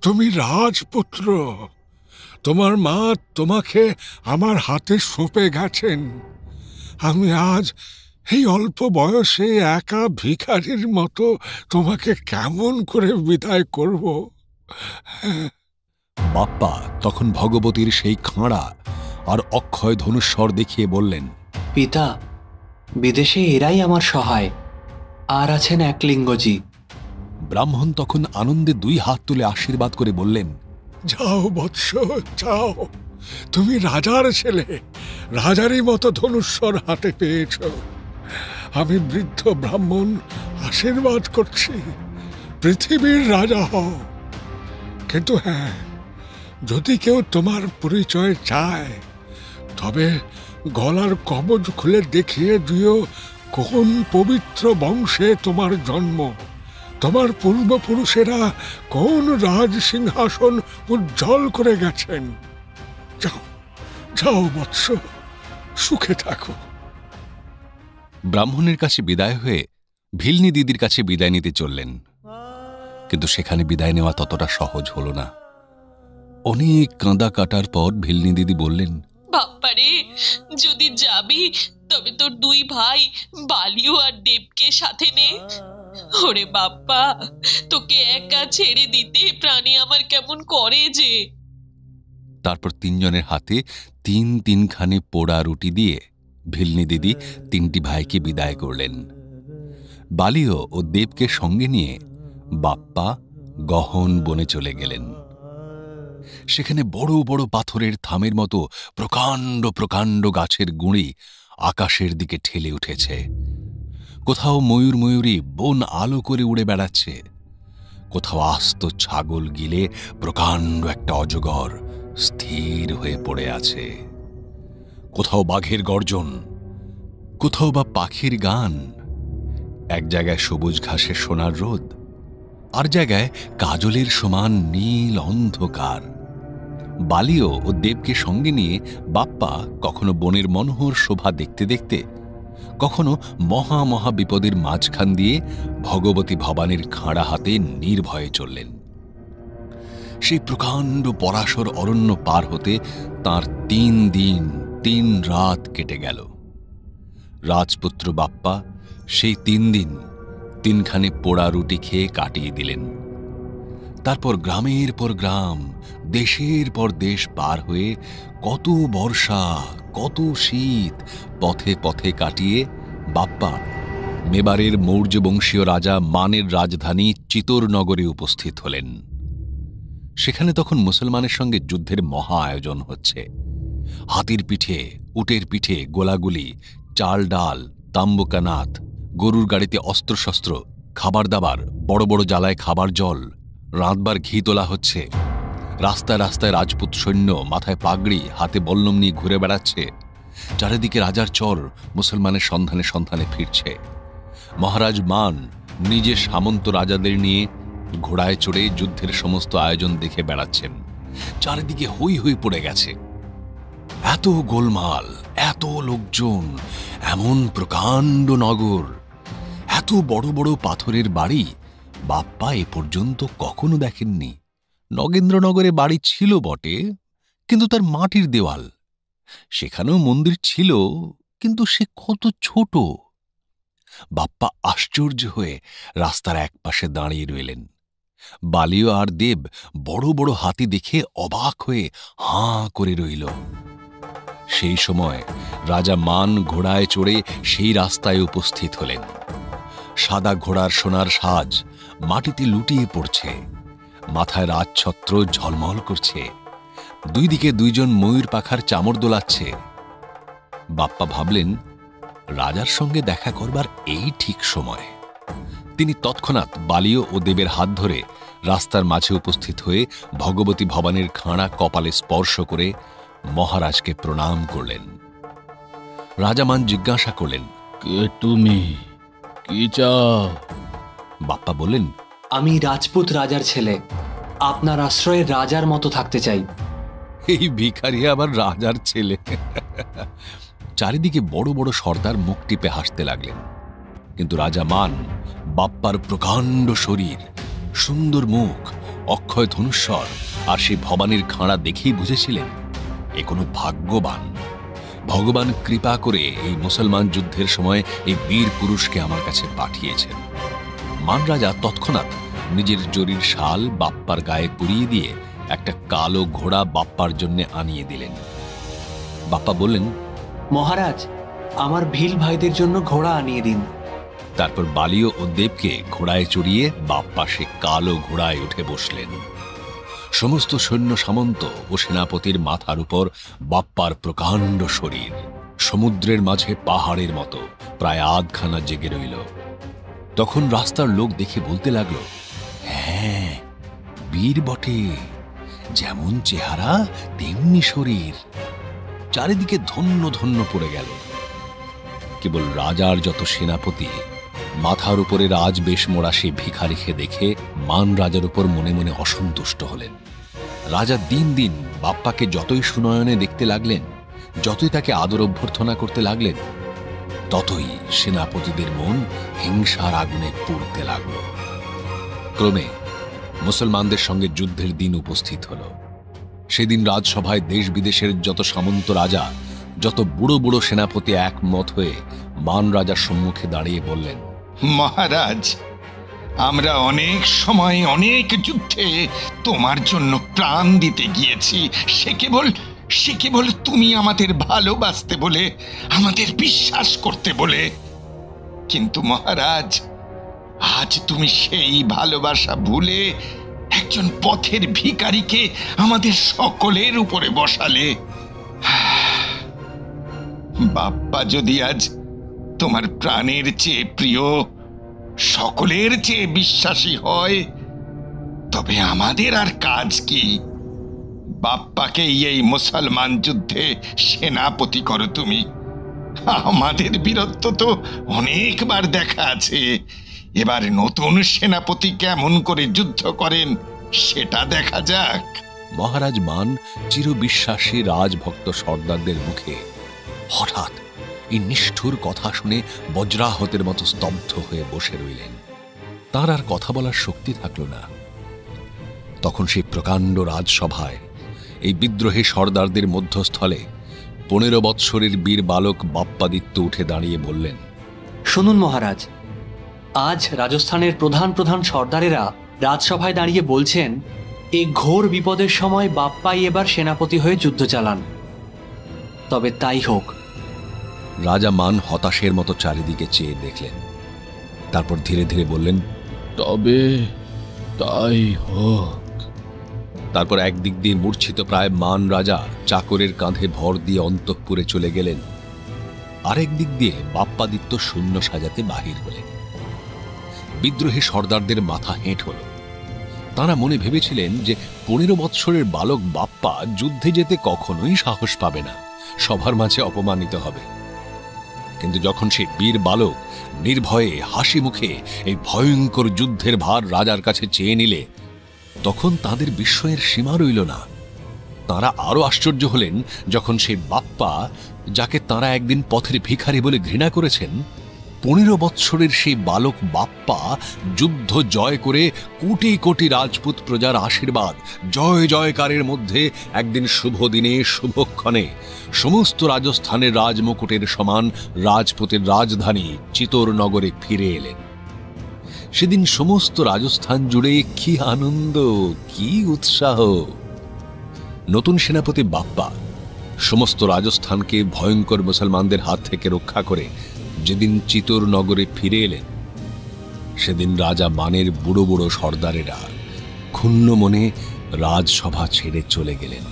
তুমি রাজপুত্র। তোমার মা তোমাকে আমার হাতে সঁপে গেছেন। আমি আজ এই অল্প বয়সে একা ভিখারির মতো তোমাকে কেমন করে বিদায় করব? বাপ্পা তখন ভগবতীর সেই খাঁড়া আর অক্ষয় ধনুস্বর দেখিয়ে বললেন, পিতা, বিদেশে এরাই আমার সহায়, আর আছেন একলিঙ্গজি। ব্রাহ্মণ তখন আনন্দে 2 হাত তুলে আশীর্বাদ করে বললেন, যাও বৎস, যাও। তুমি রাজার ছেলে, রাজারই মতো ধনুস্বর হাতে পেয়েছ। আমি বৃদ্ধ ব্রাহ্মণ আশীর্বাদ করছি, পৃথিবীর রাজা হও। কিন্তু হ্যাঁ, যদি কেউ তোমার পরিচয় চায়, তবে গলার কবজ খুলে দেখিয়ে দিও কোন পবিত্র বংশে তোমার জন্ম, তোমার পূর্বপুরুষেরা কোন রাজ সিংহাসন উজ্জ্বল করে গেছেন। যাও, যাও বৎস, সুখে থাকো। ব্রাহ্মণের কাছে বিদায় হয়ে ভিলনি দিদির কাছে বিদায় নিতে চললেন। কিন্তু সেখানে বিদায় নেওয়া ততটা সহজ হল না। অনেক কাঁদা কাটার পর ভিলনি দিদি বললেন, বাপ্পারে, যদি যাবি তবে তোর 2 ভাই বালিও আর দেবকে সাথে নে। ওরে বাপ্পা, তোকে একা ছেড়ে দিতে প্রাণী আমার কেমন করে যে। তারপর 3 জনের হাতে 3 খানে পোড়া রুটি দিয়ে ভিলনি দিদি 3টি ভাইকে বিদায় করলেন। বালিও ও দেবকে সঙ্গে নিয়ে বাপ্পা গহন বনে চলে গেলেন। সেখানে বড় বড় পাথরের থামের মতো প্রকাণ্ড প্রকাণ্ড গাছের গুঁড়ি আকাশের দিকে ঠেলে উঠেছে। কোথাও ময়ূর ময়ূরী বন আলো করে উড়ে বেড়াচ্ছে, কোথাও আস্ত ছাগল গিলে প্রকাণ্ড একটা অজগর স্থির হয়ে পড়ে আছে, কোথাও বাঘের গর্জন, কোথাও বা পাখির গান। এক জায়গায় সবুজ ঘাসে সোনার রোদ, আর জায়গায় কাজলের সমান নীল অন্ধকার। বালিও ও দেবকে সঙ্গে নিয়ে বাপ্পা কখনো বনের মনোহর শোভা দেখতে দেখতে, কখনো মহা মহা বিপদের মাঝখান দিয়ে ভগবতী ভবানীর খাঁড়া হাতে নির্ভয়ে চললেন। সেই প্রকাণ্ড পরাশর অরণ্য পার হতে তাঁর 3 দিন 3 রাত কেটে গেল। রাজপুত্র বাপ্পা সেই 3 দিন 3 খানে পোড়া রুটি খেয়ে কাটিয়ে দিলেন। তারপর গ্রামের পর গ্রাম, দেশের পর দেশ পার হয়ে কত বর্ষা, কত শীত পথে পথে কাটিয়ে বাপ্পা মেবারের মৌর্য বংশীয় রাজা মানের রাজধানী চিতোরনগরে উপস্থিত হলেন। সেখানে তখন মুসলমানের সঙ্গে যুদ্ধের মহা আয়োজন হচ্ছে। হাতির পিঠে, উটের পিঠে গোলাগুলি, চাল ডাল, তাম্বুকানাথ, গরুর গাড়িতে অস্ত্রশস্ত্র, খাবার দাবার, বড় বড় জ্বালায় খাবার জল, রাঁধবার ঘি তোলা হচ্ছে। রাস্তায় রাস্তায় রাজপুত সৈন্য মাথায় পাগড়ি, হাতে বল্লম নিয়ে ঘুরে বেড়াচ্ছে। চারিদিকে রাজার চর মুসলমানের সন্ধানে সন্ধানে ফিরছে। মহারাজ মান নিজে সামন্ত রাজাদের নিয়ে ঘোড়ায় চড়ে যুদ্ধের সমস্ত আয়োজন দেখে বেড়াচ্ছেন। চারিদিকে হই হই পড়ে গেছে। এত গোলমাল, এত লোকজন, এমন প্রকাণ্ড নগর, এত বড় বড় পাথরের বাড়ি বাপ্পা এ পর্যন্ত কখনো দেখেননি। নগেন্দ্রনগরে বাড়ি ছিল বটে, কিন্তু তার মাটির দেওয়াল। সেখানেও মন্দির ছিল, কিন্তু সে কত ছোট। বাপ্পা আশ্চর্য হয়ে রাস্তার একপাশে দাঁড়িয়ে রইলেন। বালিও আর দেব বড় বড় হাতি দেখে অবাক হয়ে হাঁ করে রইল। সেই সময় রাজা মান ঘোড়ায় চড়ে সেই রাস্তায় উপস্থিত হলেন। সাদা ঘোড়ার সোনার সাজ মাটিতে লুটিয়ে পড়ছে, মাথায় রাজছত্র ঝলমল করছে, 2 দিকে 2 জন ময়ূর পাখার চামড় দোলাচ্ছে। বাপ্পা ভাবলেন, রাজার সঙ্গে দেখা করবার এই ঠিক সময়। তিনি তৎক্ষণাৎ বালিও ও দেবের হাত ধরে রাস্তার মাঝে উপস্থিত হয়ে ভগবতী ভবানীর খাঁড়া কপালে স্পর্শ করে মহারাজকে প্রণাম করলেন। রাজামান জিজ্ঞাসা করলেন, কে তুমি, কি চাও? বাপ্পা বললেন, আমি রাজপুত রাজার ছেলে, আপনার আশ্রয়ে রাজার মতো থাকতে চাই। এই ভিখারি আবার রাজার ছেলে। চারিদিকে বড় বড় সর্দার মুখ টিপে হাসতে লাগলেন। কিন্তু রাজা মান বাপ্পার প্রকাণ্ড শরীর, সুন্দর মুখ, অক্ষয় ধনুস্বর আর সেই ভবানীর খাঁড়া দেখেই বুঝেছিলেন এ কোনো ভাগ্যবান, ভগবান কৃপা করে এই মুসলমান যুদ্ধের সময় এই বীর পুরুষকে আমার কাছে পাঠিয়েছেন। মান রাজা তৎক্ষণাৎ নিজের জরির শাল বাপ্পার গায়ে পরিয়ে দিয়ে একটা কালো ঘোড়া বাপ্পার জন্য আনিয়ে দিলেন। বাপ্পা বললেন, মহারাজ, আমার ভিল ভাইদের জন্য ঘোড়া আনিয়ে দিন। তারপর বালিও ও দেবকে ঘোড়ায় চড়িয়ে বাপ্পা সে কালো ঘোড়ায় উঠে বসলেন। সমস্ত সৈন্য সামন্ত ও সেনাপতির মাথার উপর বাপ্পার প্রকাণ্ড শরীর, সমুদ্রের মাঝে পাহাড়ের মতো প্রায় আধখানা জেগে রইল। তখন রাস্তার লোক দেখে বলতে লাগলো, হ্যাঁ, বীর বটে, যেমন চেহারা তেমনি শরীর। চারিদিকে ধন্য ধন্য পড়ে গেল। কেবল রাজার যত সেনাপতি মাথার উপরে রাজবেশ মোড়া সে ভিখারিকে দেখে মান রাজার উপর মনে মনে অসন্তুষ্ট হলেন। রাজা দিন দিন বাপ্পাকে যতই সুনয়নে দেখতে লাগলেন, যতই তাকে আদর অভ্যর্থনা করতে লাগলেন, ততই সেনাপতিদের মন হিংসার আগুনে পুড়তে লাগল। ক্রমে মুসলমানদের সঙ্গে যুদ্ধের দিন উপস্থিত হল। সেদিন রাজসভায় দেশ বিদেশের যত সামন্ত রাজা, যত বুড়ো বুড়ো সেনাপতি একমত হয়ে মান রাজার সম্মুখে দাঁড়িয়ে বললেন, মহারাজ, আমরা অনেক সময় অনেক যুদ্ধে তোমার জন্য প্রাণ দিতে গিয়েছি। সে কেবল তুমি আমাদের ভালোবাসতে বলে, আমাদের বিশ্বাস করতে বলে। কিন্তু মহারাজ, আজ তুমি সেই ভালোবাসা ভুলে একজন পথের ভিখারিকে আমাদের সকলের উপরে বসালে। বাপ্পা যদি আজ তোমার প্রাণের চেয়ে প্রিয়, সকলের চেয়ে বিশ্বাসী হয়, তবে আমাদের আর কাজ কি? বাপ্পাকে এই মুসলমান যুদ্ধে সেনাপতি করো তুমি। আমাদের বীরত্ব তো অনেকবার দেখা আছে, এবার নতুন সেনাপতি কেমন করে যুদ্ধ করেন সেটা দেখা যাক। মহারাজ মান চিরবিশ্বাসী রাজভক্ত সর্দারদের মুখে হঠাৎ এই নিষ্ঠুর কথা শুনে বজ্রাহতের মতো স্তব্ধ হয়ে বসে রইলেন। তার আর কথা বলার শক্তি থাকল না। তখন সেই প্রকাণ্ড রাজসভায় এই বিদ্রোহী সর্দারদের মধ্যস্থলে 15 বৎসরের বীর বালক বাপ্পাদিত্য উঠে দাঁড়িয়ে বললেন, শুনুন মহারাজ, আজ রাজস্থানের প্রধান প্রধান সর্দারেরা রাজসভায় দাঁড়িয়ে বলছেন, এই ঘোর বিপদের সময় বাপ্পাই এবার সেনাপতি হয়ে যুদ্ধ চালান। তবে তাই হোক। রাজা মান হতাশের মতো চারিদিকে চেয়ে দেখলেন। তারপর ধীরে ধীরে বললেন, তবে তাই হোক। তারপর একদিক দিয়ে মূর্ছিত প্রায় মান রাজা চাকরের কাঁধে ভর দিয়ে অন্তঃপুরে চলে গেলেন। আরেক দিক দিয়ে বাপ্পাদিত্য সৈন্য সাজাতে বাহির হলেন। বিদ্রোহী সর্দারদের মাথা হেঁট হল। তারা মনে ভেবেছিলেন যে 15 বৎসরের বালক বাপ্পা যুদ্ধে যেতে কখনোই সাহস পাবে না, সবার মাঝে অপমানিত হবে। কিন্তু যখন সেই বীর বালক নির্ভয়ে হাসি মুখে এই ভয়ঙ্কর যুদ্ধের ভার রাজার কাছে চেয়ে নিলে, তখন তাদের বিস্ময়ের সীমা রইল না। তারা আরো আশ্চর্য হলেন যখন সেই বাপ্পা, যাকে তারা একদিন পথের ভিখারি বলে ঘৃণা করেছেন, 15 বৎসরের সেই বালক বাপ্পা যুদ্ধ জয় করে কোটি কোটি রাজপুত প্রজার আশীর্বাদ জয় জয়কারের মধ্যে একদিন শুভ দিনে শুভক্ষণে সমস্ত রাজস্থানের রাজমুকুটের সমান রাজপুতের রাজধানী চিতোরনগরে ফিরে এলেন। সেদিন সমস্ত রাজস্থান জুড়ে কি আনন্দ, কি উৎসাহ! নতুন সেনাপতি বাপ্পা সমস্ত রাজস্থানকে ভয়ঙ্কর মুসলমানদের হাত থেকে রক্ষা করে যেদিন চিতোরনগরে ফিরে এলেন, সেদিন রাজা মানের বুড়ো বুড়ো সর্দারেরা ক্ষুণ্ণ মনে রাজসভা ছেড়ে চলে গেলেন।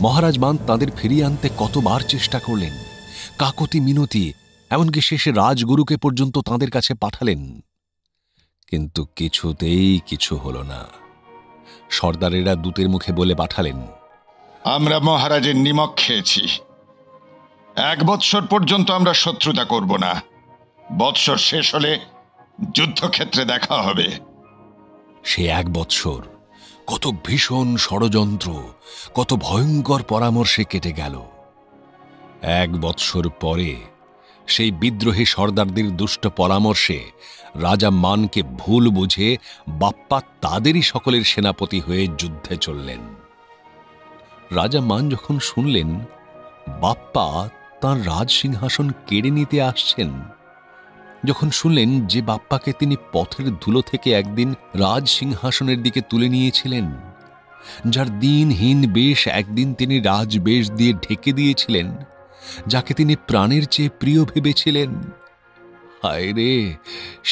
মহারাজ মান তাদের ফিরিয়ে আনতে কতবার চেষ্টা করলেন, কাকতি মিনতি, এমনকি শেষে রাজগুরুকে পর্যন্ত তাদের কাছে পাঠালেন, কিন্তু কিছুতেই কিছু হল না। সর্দারেরা দূতের মুখে বলে পাঠালেন, আমরা মহারাজের নিমক খেয়েছি। 1 বৎসর পর্যন্ত আমরা শত্রুতা করব না। বৎসর শেষ হলে যুদ্ধক্ষেত্রে দেখা হবে। সে 1 বৎসর কত ভীষণ ষড়যন্ত্র, কত ভয়ঙ্কর পরামর্শে কেটে গেল। 1 বৎসর পরে সেই বিদ্রোহী সর্দারদের দুষ্ট পরামর্শে রাজা মানকে ভুল বুঝে বাপ্পা তাদেরই সকলের সেনাপতি হয়ে যুদ্ধে চললেন। রাজা মান যখন শুনলেন বাপ্পা তাঁর রাজ সিংহাসন কেড়ে নিতে আসছেন, যখন শুনলেন যে বাপ্পাকে তিনি পথের ধুলো থেকে একদিন রাজ সিংহাসনের দিকে তুলে নিয়েছিলেন, যার দিনহীন বেশ একদিন তিনি রাজবেশ দিয়ে ঢেকে দিয়েছিলেন, যাকে তিনি প্রাণের চেয়ে প্রিয় ভেবেছিলেন, হায় রে,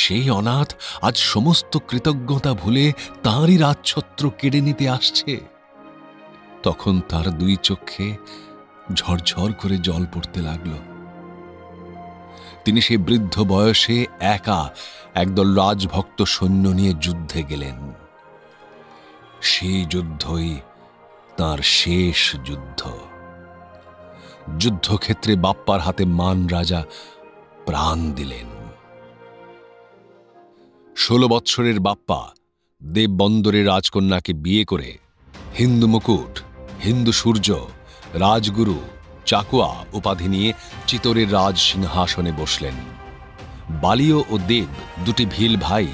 সেই অনাথ আজ সমস্ত কৃতজ্ঞতা ভুলে তাঁরই রাজছত্র কেড়ে নিতে আসছে। তখন তার দুই চোখে ঝরঝর করে জল পড়তে লাগল। তিনি সে বৃদ্ধ বয়সে একা একদল রাজভক্ত সৈন্য নিয়ে যুদ্ধে গেলেন। সেই যুদ্ধই তাঁর শেষ যুদ্ধ। যুদ্ধক্ষেত্রে বাপ্পার হাতে মান রাজা প্রাণ দিলেন। 16 বৎসরের বাপ্পা দেববন্দরের রাজকন্যাকে বিয়ে করে হিন্দু মুকুট, হিন্দু সূর্য, রাজগুরু, চাকুয়া উপাধি নিয়ে চিতোরের রাজ সিংহাসনে বসলেন। বালীয় ও দেব দুটি ভিল ভাই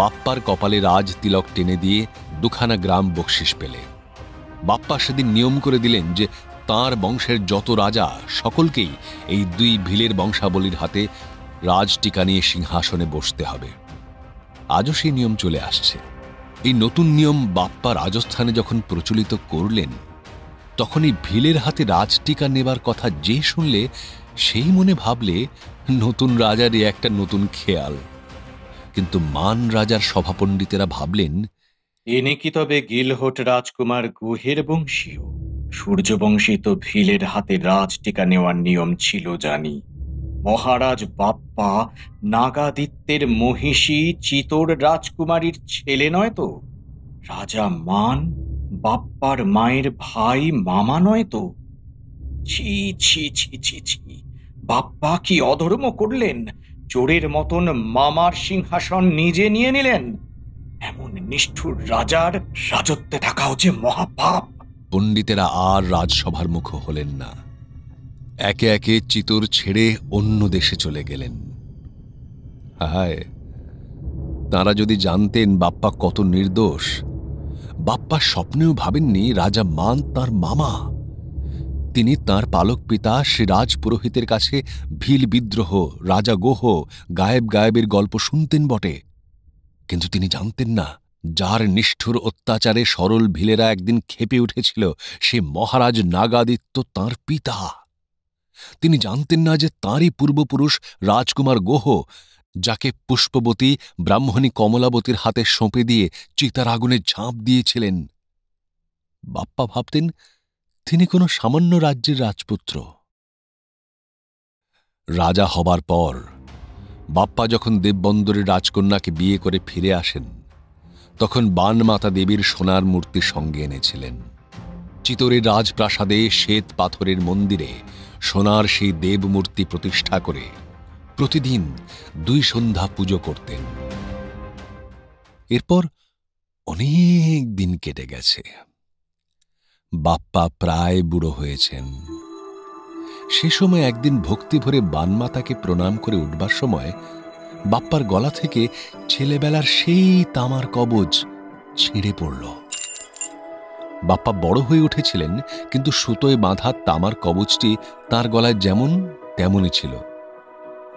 বাপ্পার কপালে রাজ তিলক টেনে দিয়ে 2খানা গ্রাম বকশিস পেলে। বাপ্পা সেদিন নিয়ম করে দিলেন যে তাঁর বংশের যত রাজা সকলকেই এই 2 ভিলের বংশাবলীর হাতে রাজটিকা নিয়ে সিংহাসনে বসতে হবে। আজও সেই নিয়ম চলে আসছে। এই নতুন নিয়ম বাপ্পা রাজস্থানে যখন প্রচলিত করলেন, তখন এই ভিলের হাতে রাজটিকা নেবার কথা যে শুনলে সেই মনে ভাবলে নতুন রাজারই একটা নতুন খেয়াল। কিন্তু মান রাজার সভাপণ্ডিতেরা ভাবলেন, এনে কি তবে গিলহট রাজকুমার গুহের বংশীয়? সূর্যবংশী তো ভিলের হাতে রাজটিকা নেওয়ার নিয়ম ছিল জানি। মহারাজ বাপ্পা নাগাদিত্যের মহিষী চিতোর রাজকুমারীর ছেলে নয় তো? রাজা মান বাপ্পার মায়ের ভাই মামা নয় তো? ছি ছি ছি ছি ছি, বাপ্পা কি অধর্ম করলেন! চোরের মতন মামার সিংহাসন নিজে নিয়ে নিলেন। এমন নিষ্ঠুর রাজার রাজত্বে থাকাও যে মহাপাপ। পণ্ডিতেরা আর রাজসভার মুখ হলেন না। একে একে চিতোর ছেড়ে অন্য দেশে চলে গেলেন। হায়, তাঁরা যদি জানতেন বাপ্পা কত নির্দোষ! বাপ্পা স্বপ্নেও ভাবেননি রাজা মান তার মামা। তিনি তার পালক পিতা শ্রী রাজ পুরোহিতের কাছে ভিল বিদ্রোহ, রাজা গোহ, গায়েব গায়েবের গল্প শুনতেন বটে, কিন্তু তিনি জানতেন না যার নিষ্ঠুর অত্যাচারে সরল ভিলেরা একদিন ক্ষেপে উঠেছিল সে মহারাজ নাগাদিত্য তাঁর পিতা। তিনি জানতেন না যে তাঁরই পূর্বপুরুষ রাজকুমার গোহ, যাকে পুষ্পবতী ব্রাহ্মণী কমলাবতীর হাতে সঁপে দিয়ে চিতার আগুনে ঝাঁপ দিয়েছিলেন। বাপ্পা ভাবতেন তিনি কোনো সামান্য রাজ্যের রাজপুত্র। রাজা হবার পর বাপ্পা যখন দেববন্দরের রাজকন্যাকে বিয়ে করে ফিরে আসেন, তখন বানমাতা দেবীর সোনার মূর্তি সঙ্গে এনেছিলেন। চিতোরের রাজপ্রাসাদে শ্বেত পাথরের মন্দিরে সোনার সেই দেবমূর্তি প্রতিষ্ঠা করে প্রতিদিন 2 সন্ধ্যা পুজো করতেন। এরপর অনেক দিন কেটে গেছে। বাপ্পা প্রায় বুড়ো হয়েছেন। সে সময় একদিন ভক্তি ভরে বানমাতাকে প্রণাম করে উঠবার সময় বাপ্পার গলা থেকে ছেলেবেলার সেই তামার কবচ ছিঁড়ে পড়ল। বাপ্পা বড় হয়ে উঠেছিলেন, কিন্তু সুতোয় বাঁধা তামার কবচটি তার গলায় যেমন তেমনই ছিল।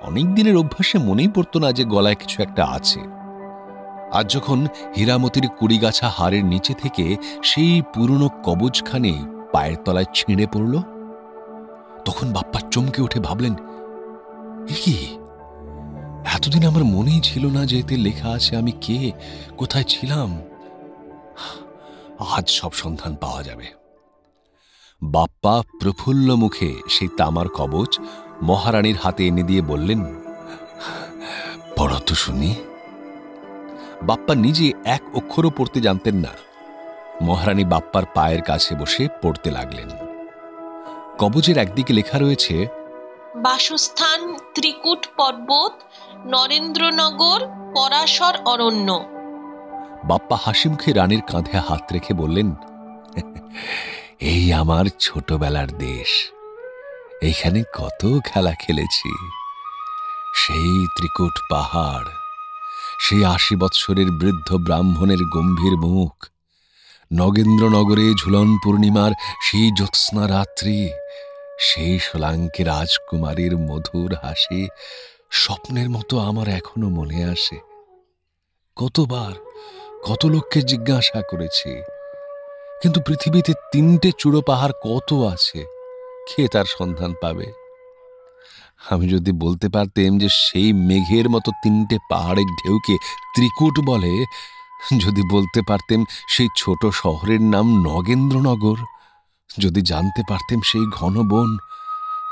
অনেক দিনের অভ্যাসে মনেই পড়ত না যে গলায় কিছু একটা আছে। আজ যখন হীরামতির কুড়িগাছা হাড়ের নিচে থেকে সেই পুরনো কবচখানি পায়ের তলায় ছিঁড়ে পড়ল, তখন বাপ্পা চমকে উঠে ভাবলেন, এ কি! এতদিন আমার মনেই ছিল না যে এতে লেখা আছে আমি কে, কোথায় ছিলাম। আজ সব সন্ধান পাওয়া যাবে। বাপ্পা প্রফুল্ল মুখে সেই তামার কবচ মহারানীর হাতে এনে দিয়ে বললেন, পড়ো তো শুনি। বাপ্পা নিজে 1 অক্ষরও পড়তে জানতেন না। মহারানী বাপ্পার পায়ের কাছে বসে পড়তে লাগলেন। কবচের একদিকে লেখা রয়েছে, বাসস্থান ত্রিকুট পর্বত, নরেন্দ্রনগর, পরাশর অরণ্য। বাপ্পা হাসি মুখে রানীর কাঁধে হাত রেখে বললেন, এই আমার ছোটবেলার দেশ। এইখানে কত খেলা খেলেছি। সেই ত্রিকুট পাহাড়, সেই 80 বৎসরের বৃদ্ধ ব্রাহ্মণের গম্ভীর মুখ, নগেন্দ্রনগরে ঝুলন পূর্ণিমার সেই জ্যোৎস্না রাত্রি, সেই সোলাঙ্কি রাজকুমারীর মধুর হাসি স্বপ্নের মতো আমার এখনো মনে আসে। কতবার কত লোককে জিজ্ঞাসা করেছি, কিন্তু পৃথিবীতে 3টে চূড়ো পাহাড় কত আছে, কে তার সন্ধান পাবে? আমি যদি বলতে পারতাম যে সেই মেঘের মতো 3টে পাহাড়ের ঢেউকে ত্রিকূট বলে, যদি বলতে পারতাম সেই ছোট শহরের নাম নগেন্দ্রনগর, যদি জানতে পারতাম সেই ঘন বন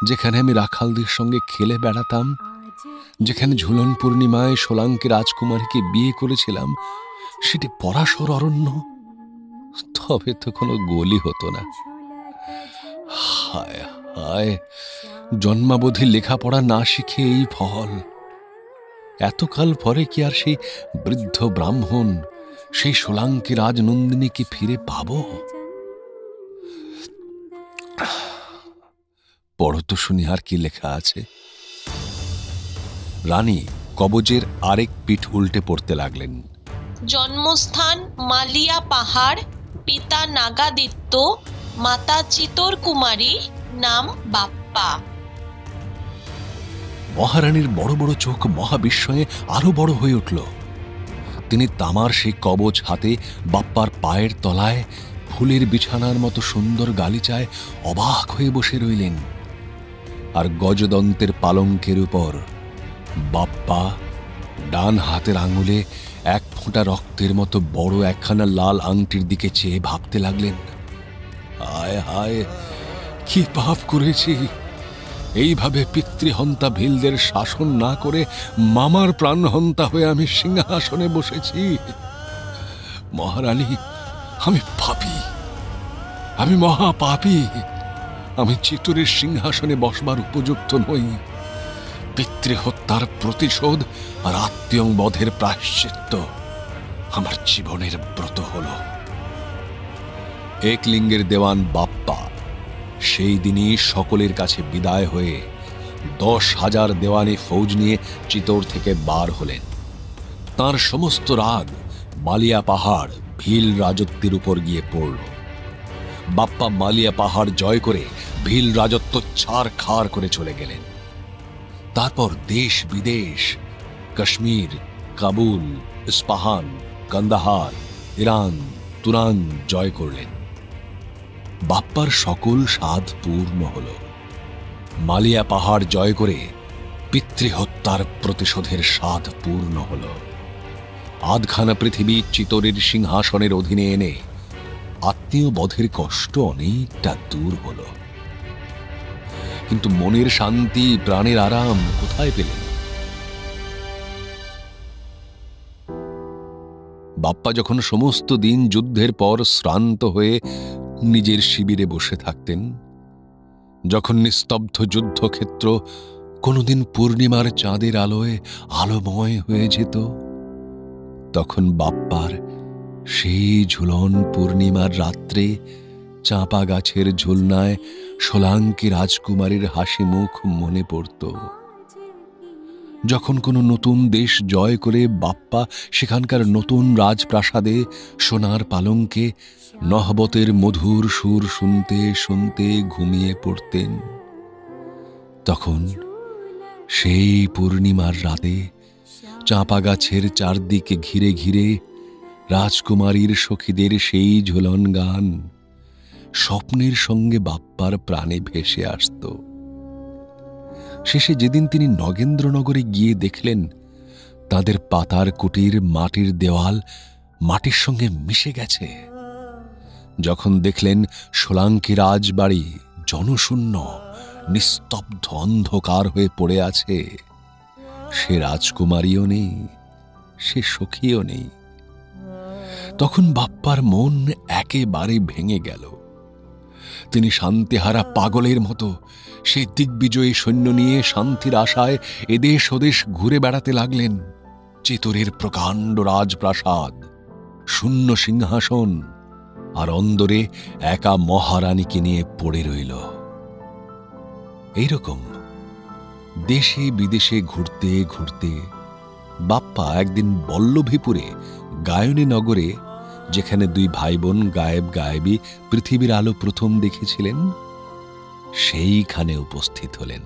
যেখানে আমি রাখালদের সঙ্গে খেলে বেড়াতাম, যেখানে ঝুলন পূর্ণিমায় সোলাঙ্কি রাজকুমারীকে বিয়ে করেছিলাম সেটি পরাশর অরণ্য, তবে তো কোনো গোলই হতো না। হায় হায়, জন্মাবধি লেখাপড়া না শিখে এই ফল। এতকাল পরে কি আর সেই বৃদ্ধ ব্রাহ্মণ, সেই সোলাঙ্কি রাজনন্দিনীকে ফিরে পাব? পড়ো তো শুনি আর কি লেখা আছে। রানী কবজের আরেক পিঠ উল্টে পড়তে লাগলেন। জন্মস্থান মালিয়া পাহাড়, পিতা নাগাদিত্য, মাতা চিতর কুমারী, নাম বাপ্পা। মহারানীর বড় বড় চোখ মহাবিস্ময়ে আরো বড় হয়ে উঠল। তিনি তামার সেই কবচ হাতে বাপ্পার পায়ের তলায় ফুলের বিছানার মতো সুন্দর গালিচায় অবাক হয়ে বসে রইলেন। আর গজদন্তের পালঙ্কের উপর বাপ্পা ডান হাতের আঙুলে 1 ফোঁটা রক্তের মতো বড় একখানা লাল আংটির দিকে চেয়ে ভাবতে লাগলেন, হায় হায়, কি পাপ করেছি! এইভাবে পিতৃহন্তা ভিলদের শাসন না করে মামার প্রাণহন্তা হয়ে আমি সিংহাসনে বসেছি। মহারানী, আমি পাপী, আমি মহাপাপী। আমি চিতরের সিংহাসনে বসবার উপযুক্ত নই। পিতৃহত্যার প্রতিশোধ আর আত্মীয় বধের প্রায়শ্চিত্ত আমার জীবনের ব্রত হল। একলিঙ্গের দেওয়ান বাপ্পা সেই দিনই সকলের কাছে বিদায় হয়ে 10,000 দেওয়ানি ফৌজ নিয়ে চিতোর থেকে বার হলেন। তার সমস্ত রাগ মালিয়া পাহাড় ভিল রাজত্বের উপর গিয়ে পড়ল। বাপ্পা মালিয়া পাহাড় জয় করে ভিল রাজত্ব ছাড়খাড় করে চলে গেলেন। তারপর দেশ বিদেশ, কাশ্মীর, কাবুল, ইস্পাহান, কান্দাহার, ইরান, তুরান জয় করলেন। বাপ্পার সকল স্বাদ পূর্ণ হল। মালিয়া পাহাড় জয় করে পিতৃহত্যার প্রতিশোধের স্বাদ পূর্ণ হল। আধখানা পৃথিবী চিতোরের সিংহাসনের অধীনে এনে আত্মীয় বধের কষ্ট অনেকটা দূর হল। কিন্তু মনের শান্তি, প্রাণের আরাম কোথায় পেলেন? বাপ্পা যখন সমস্ত দিন যুদ্ধের পর শ্রান্ত হয়ে নিজের শিবিরে বসে থাকতেন, যখন নিস্তব্ধ যুদ্ধক্ষেত্র কোনোদিন পূর্ণিমার চাঁদের আলোয় আলোময় হয়ে যেত, তখন বাপ্পার সেই ঝুলন পূর্ণিমার রাত্রে চাঁপা গাছের ঝুলনায় সোলাঙ্কি রাজকুমারীর হাসি মুখ মনে পড়ত। যখন কোনো নতুন দেশ জয় করে বাপ্পা সেখানকার নতুন রাজপ্রাসাদে সোনার পালঙ্কে নহবতের মধুর সুর শুনতে শুনতে ঘুমিয়ে পড়তেন, তখন সেই পূর্ণিমার রাতে চাঁপা গাছের চারদিকে ঘিরে ঘিরে রাজকুমারীর সখীদের সেই ঝুলন গান স্বপ্নের সঙ্গে বাপ্পার প্রাণে ভেসে আসত। শেষে যেদিন তিনি নগেন্দ্রনগরে গিয়ে দেখলেন তাদের পাতার কুটির মাটির দেওয়াল মাটির সঙ্গে মিশে গেছে, যখন দেখলেন সোলাঙ্কি রাজবাড়ি জনশূন্য, নিস্তব্ধ অন্ধকার হয়ে পড়ে আছে, সে রাজকুমারীও নেই, সে সখীও নেই, তখন বাপ্পার মন একেবারে ভেঙে গেল। তিনি শান্তিহারা পাগলের মতো সেই দিগ্বিজয়ী সৈন্য নিয়ে শান্তির আশায় এদেশ ওদেশ ঘুরে বেড়াতে লাগলেন। চিতোরের প্রকাণ্ড রাজপ্রাসাদ, শূন্য সিংহাসন, আর অন্দরে একা মহারানীকে নিয়ে পড়ে রইল। এইরকম দেশে বিদেশে ঘুরতে ঘুরতে বাপ্পা একদিন বল্লভীপুরে গায়নী নগরে, যেখানে 2 ভাই বোন গায়েব গায়েবী পৃথিবীর আলো প্রথম দেখেছিলেন, সেইখানে উপস্থিত হলেন।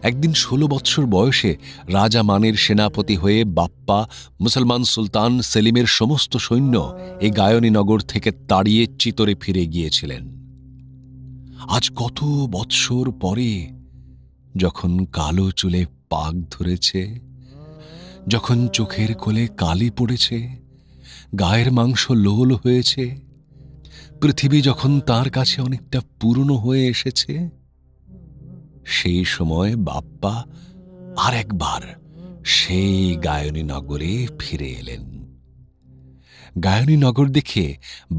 একদিন 16 বৎসর বয়সে রাজা মানের সেনাপতি হয়ে বাপ্পা মুসলমান সুলতান সেলিমের সমস্ত সৈন্য এই গায়নী নগর থেকে তাড়িয়ে চিতরে ফিরে গিয়েছিলেন। আজ কত বৎসর পরে যখন কালো চুলে পাক ধরেছে, যখন চোখের কোলে কালি পড়েছে, গায়ের মাংস লোল হয়েছে, পৃথিবী যখন তার কাছে অনেকটা পুরনো হয়ে এসেছে, সেই সময় বাপ্পা আর একবার সেই গায়নী নগরে ফিরে এলেন। গায়নী নগর দেখে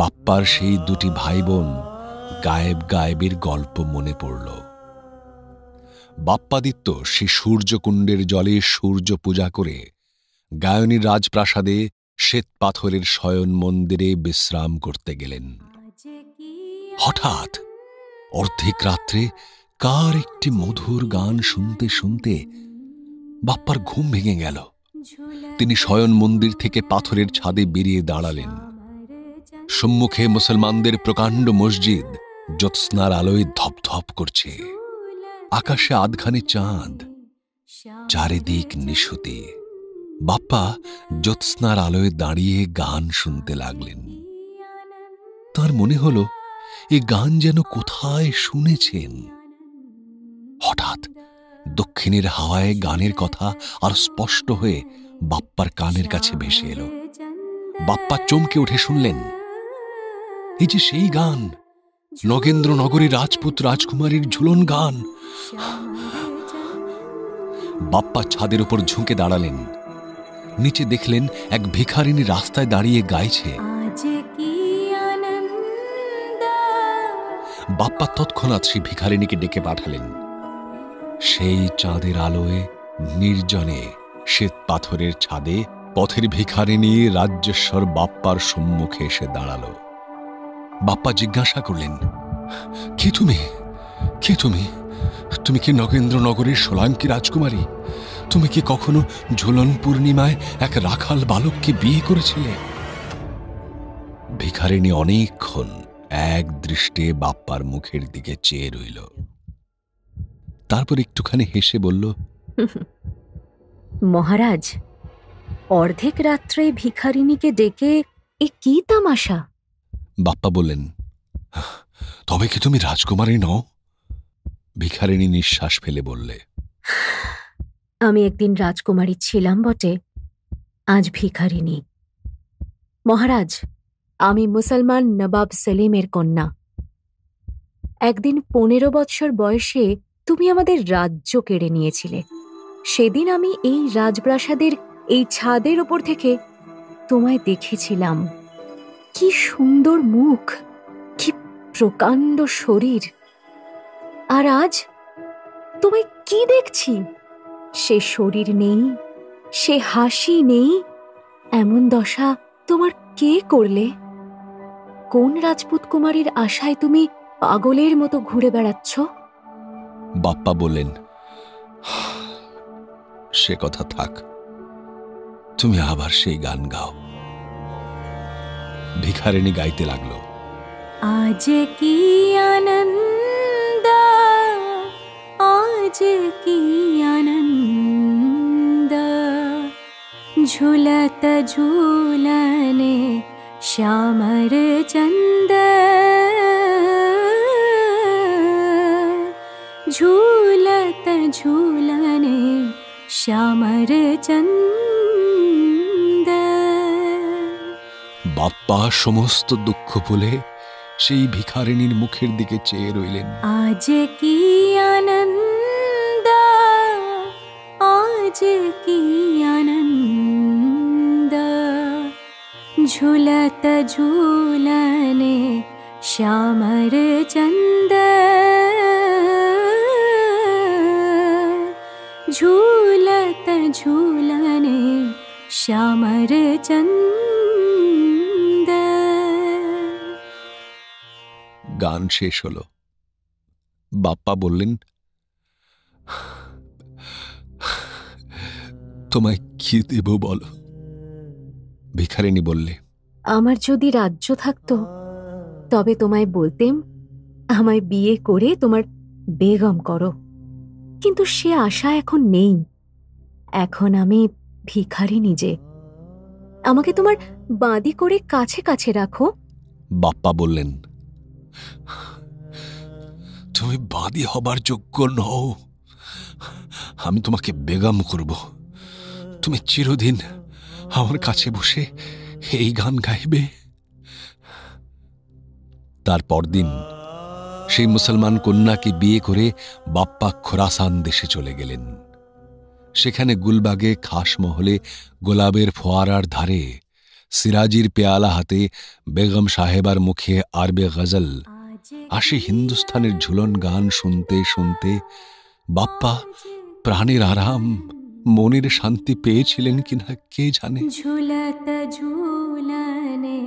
বাপ্পার সেই দুটি ভাই বোন গায়েব গায়েবের গল্প মনে পড়ল। বাপ্পাদিত্য সে সূর্যকুণ্ডের জলে সূর্য পূজা করে গায়নী রাজপ্রাসাদে শ্বেত পাথরের শয়ন মন্দিরে বিশ্রাম করতে গেলেন। হঠাৎ অর্ধেক রাত্রে কার একটি মধুর গান শুনতে শুনতে বাপ্পার ঘুম ভেঙে গেল। তিনি শয়ন মন্দির থেকে পাথরের ছাদে বেরিয়ে দাঁড়ালেন। সম্মুখে মুসলমানদের প্রকাণ্ড মসজিদ জ্যোৎস্নার আলোয় ধপধপ করছে। আকাশে আধখানি চাঁদ, চারিদিক নিশুতি। বাপ্পা জ্যোৎস্নার আলোয় দাঁড়িয়ে গান শুনতে লাগলেন। তার মনে হল এই গান যেন কোথায় শুনেছেন। হঠাৎ দক্ষিণের হাওয়ায় গানের কথা আর স্পষ্ট হয়ে বাপ্পার কানের কাছে ভেসে এলো। বাপ্পা চমকে উঠে শুনলেন, এই যে সেই গান, নগেন্দ্রনগরী রাজপুত রাজকুমারীর ঝুলন গান। বাপ্পা ছাদের উপর ঝুঁকে দাঁড়ালেন। নিচে দেখলেন এক ভিখারিনী রাস্তায় দাঁড়িয়ে গাইছে। বাপ্পা তৎক্ষণাৎ সেই ভিখারিনীকে ডেকে পাঠালেন। সেই চাঁদের আলোয় নির্জনে শ্বেত পাথরের ছাদে পথের ভিখারিনী রাজ্যেশ্বর বাপ্পার সম্মুখে এসে দাঁড়াল। বাপ্পা জিজ্ঞাসা করলেন, কে তুমি? কে তুমি? তুমি কি নগেন্দ্রনগরের সোলাঙ্কি রাজকুমারী? তুমি কি কখনো ঝুলন পূর্ণিমায় এক রাখাল বালককে বিয়ে করেছিলে? ভিখারিনী অনেকক্ষণ এক দৃষ্টে বাপ্পার মুখের দিকে চেয়ে রইল। তারপর একটুখানি হেসে বলল, মহারাজ, অর্ধেক রাত্রে ভিখারিনীকে ডেকে এ কি তামাশা? বাপ্পা বললেন, তবে কি তুমি রাজকুমারী নও? ভিখারিনী নিঃশ্বাস ফেলে বললে, আমি একদিন রাজকুমারী ছিলাম বটে, আজ ভিখারিনী। মহারাজ, আমি মুসলমান নবাব সেলিমের কন্যা। একদিন 15 বৎসর বয়সে তুমি আমাদের রাজ্য কেড়ে নিয়েছিলে। সেদিন আমি এই রাজপ্রাসাদের এই ছাদের ওপর থেকে তোমায় দেখেছিলাম। কি সুন্দর মুখ, কি প্রকাণ্ড শরীর। আর আজ তোমায় কি দেখছি? সে শরীর নেই, সে হাসি নেই। এমন দশা তোমার কে করলে? কোন রাজপুত কুমারীর আশায় তুমি পাগলের মতো ঘুরে বেড়াচ্ছ? বাপ্পা বললেন, সে কথা থাক, তুমি আবার সেই গান গাও। ভিখারিনী গাইতে লাগলো, আজ কি আনন্দ, আজ কি আনন্দ, ঝুলত ঝুলনে শ্যামর চন্দ, ঝুলত ঝুলনে শ্যামর চন্দ। বাপ্পা সমস্ত দুঃখ ভুলে সেই ভিখারিনীর মুখের দিকে চেয়ে রইলেন। আজ কি আনন্দ, আজ কি আনন্দ, ঝুলত ঝুলনে শ্যামর চন্দ, ঝুলত ঝুলনে শ্যামর চন্দ। গান শেষ হল। বাপ্পা বললেন, তোমায় কি দেব বলো? ভিখারিনী বললে, আমার যদি রাজ্য থাকত তবে তোমায় বলতেম, আমায় বিয়ে করে তোমার বেগম করো, কিন্তু সে আশা এখন নেই। এখন আমি ভিখারি নিজে। আমাকে তোমার বাঁদি করে কাছে কাছে রাখো। বাপ্পা বললেন, তুমি বাদী হবার যোগ্য নও। আমি তোমাকে বেগম করব। তুমি চিরদিন আমার কাছে বসে এই গান গাইবে। তারপর দিন সেই মুসলমান কন্যাকে বিয়ে করে বাপ্পা খোরাসান দেশে চলে গেলেন। সেখানে গুলবাগে খাস মহলে গোলাপের ফোয়ারার ধারে সিরাজির পেয়ালা হাতে বেগম সাহেবার মুখে আরবে গজল আসে হিন্দুস্তানের ঝুলন গান শুনতে শুনতে বাপ্পা প্রাণের আরাম, মনের শান্তি পেয়েছিলেন কিনা কে জানে। ঝুলত ঝুলনে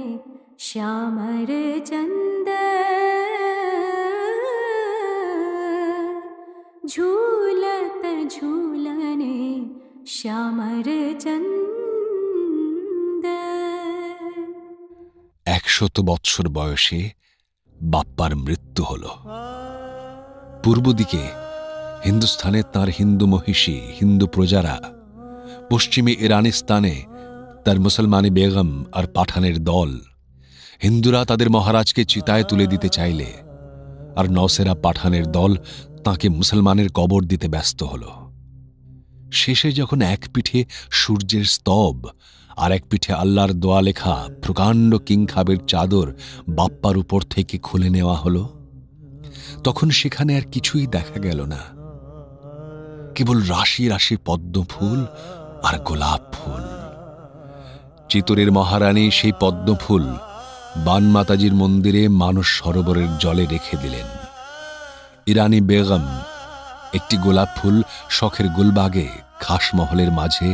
শ্যামর চন্দ, ঝুলত ঝুলনে শ্যামর চন্দ। 100 বৎসর বয়সে বাপ্পার মৃত্যু হল। পূর্ব দিকে হিন্দুস্থানে তাঁর হিন্দু মহিষী, হিন্দু প্রজারা, পশ্চিমে ইরানিস্তানে তার মুসলমানি বেগম আর পাঠানের দল। হিন্দুরা তাদের মহারাজকে চিতায় তুলে দিতে চাইলে আর নওসেরা পাঠানের দল তাঁকে মুসলমানের কবর দিতে ব্যস্ত হল। শেষে যখন এক পিঠে সূর্যের স্তব আর এক পিঠে আল্লাহর দোয়া লেখা প্রকাণ্ড কিংখাবের চাদর বাপ্পার উপর থেকে খুলে নেওয়া হলো, তখন সেখানে আর কিছুই দেখা গেল না, কেবল রাশি রাশি পদ্ম ফুল আর গোলাপ ফুল। চিতোরের মহারানী সেই পদ্ম ফুল বানমাতাজির মন্দিরে মানস সরোবরের জলে রেখে দিলেন। ইরানি বেগম একটি গোলাপ ফুল শখের গুলবাগে খাসমহলের মাঝে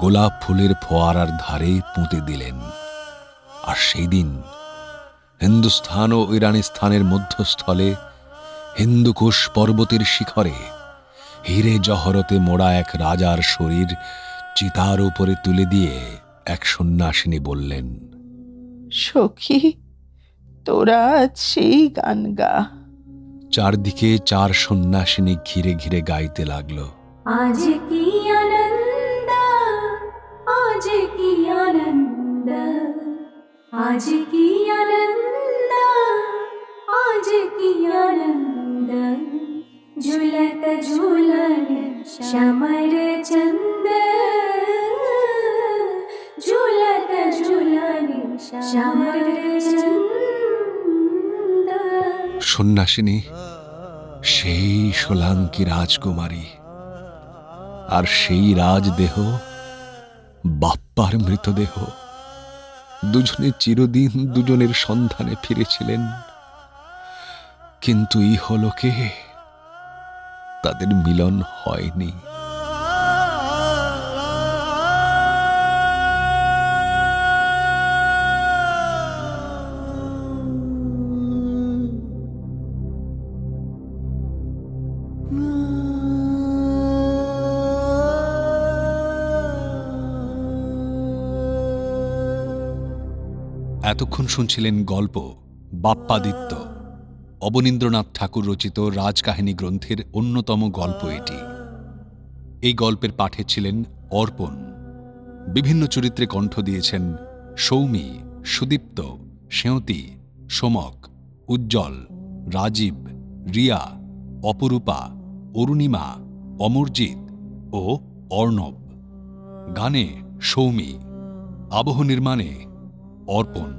গোলাপ ফুলের ফোয়ারার ধারে পুঁতে দিলেন। আর সেই দিন হিন্দুস্থান ও ইরানিস্তানের মধ্যস্থলে হিন্দুকুশ পর্বতের শিখরে হিরে জহরতে মোড়া এক রাজার শরীর চিতার উপরে তুলে দিয়ে এক সন্ন্যাসিনী বললেন, সখী, তোরা সেই গান গা। চারদিকে 4 সন্ন্যাসিনী ঘিরে ঘিরে গাইতে লাগল। আজ কি আনন্দ, আজ কি আনন্দ, আজ কি আনন্দ, আজ কি আনন্দ, ঝুলত ঝুলন শ্যামর চন্দ, ঝুলত ঝুলন শ্যামর চন্দ। সন্ন্যাসিনী সেই সোলাঙ্কি রাজকুমারী, আর সেই রাজদেহ বাপ্পার মৃতদেহ। দুজনে চিরদিন দুজনের সন্ধানে ফিরেছিলেন, কিন্তু ইহলোকে তাদের মিলন হয়নি। এতক্ষণ শুনছিলেন গল্প বাপ্পাদিত্য, অবনীন্দ্রনাথ ঠাকুর রচিত রাজকাহিনী গ্রন্থের অন্যতম গল্প এটি। এই গল্পের পাঠে ছিলেন অর্পণ। বিভিন্ন চরিত্রে কণ্ঠ দিয়েছেন সৌমি, সুদীপ্ত, সেঁয়তী, সোমক, উজ্জ্বল, রাজীব, রিয়া, অপরূপা, অরুণিমা, অমরজিৎ ও অর্ণব। গানে সৌমি, আবহ নির্মাণে অর্পণ।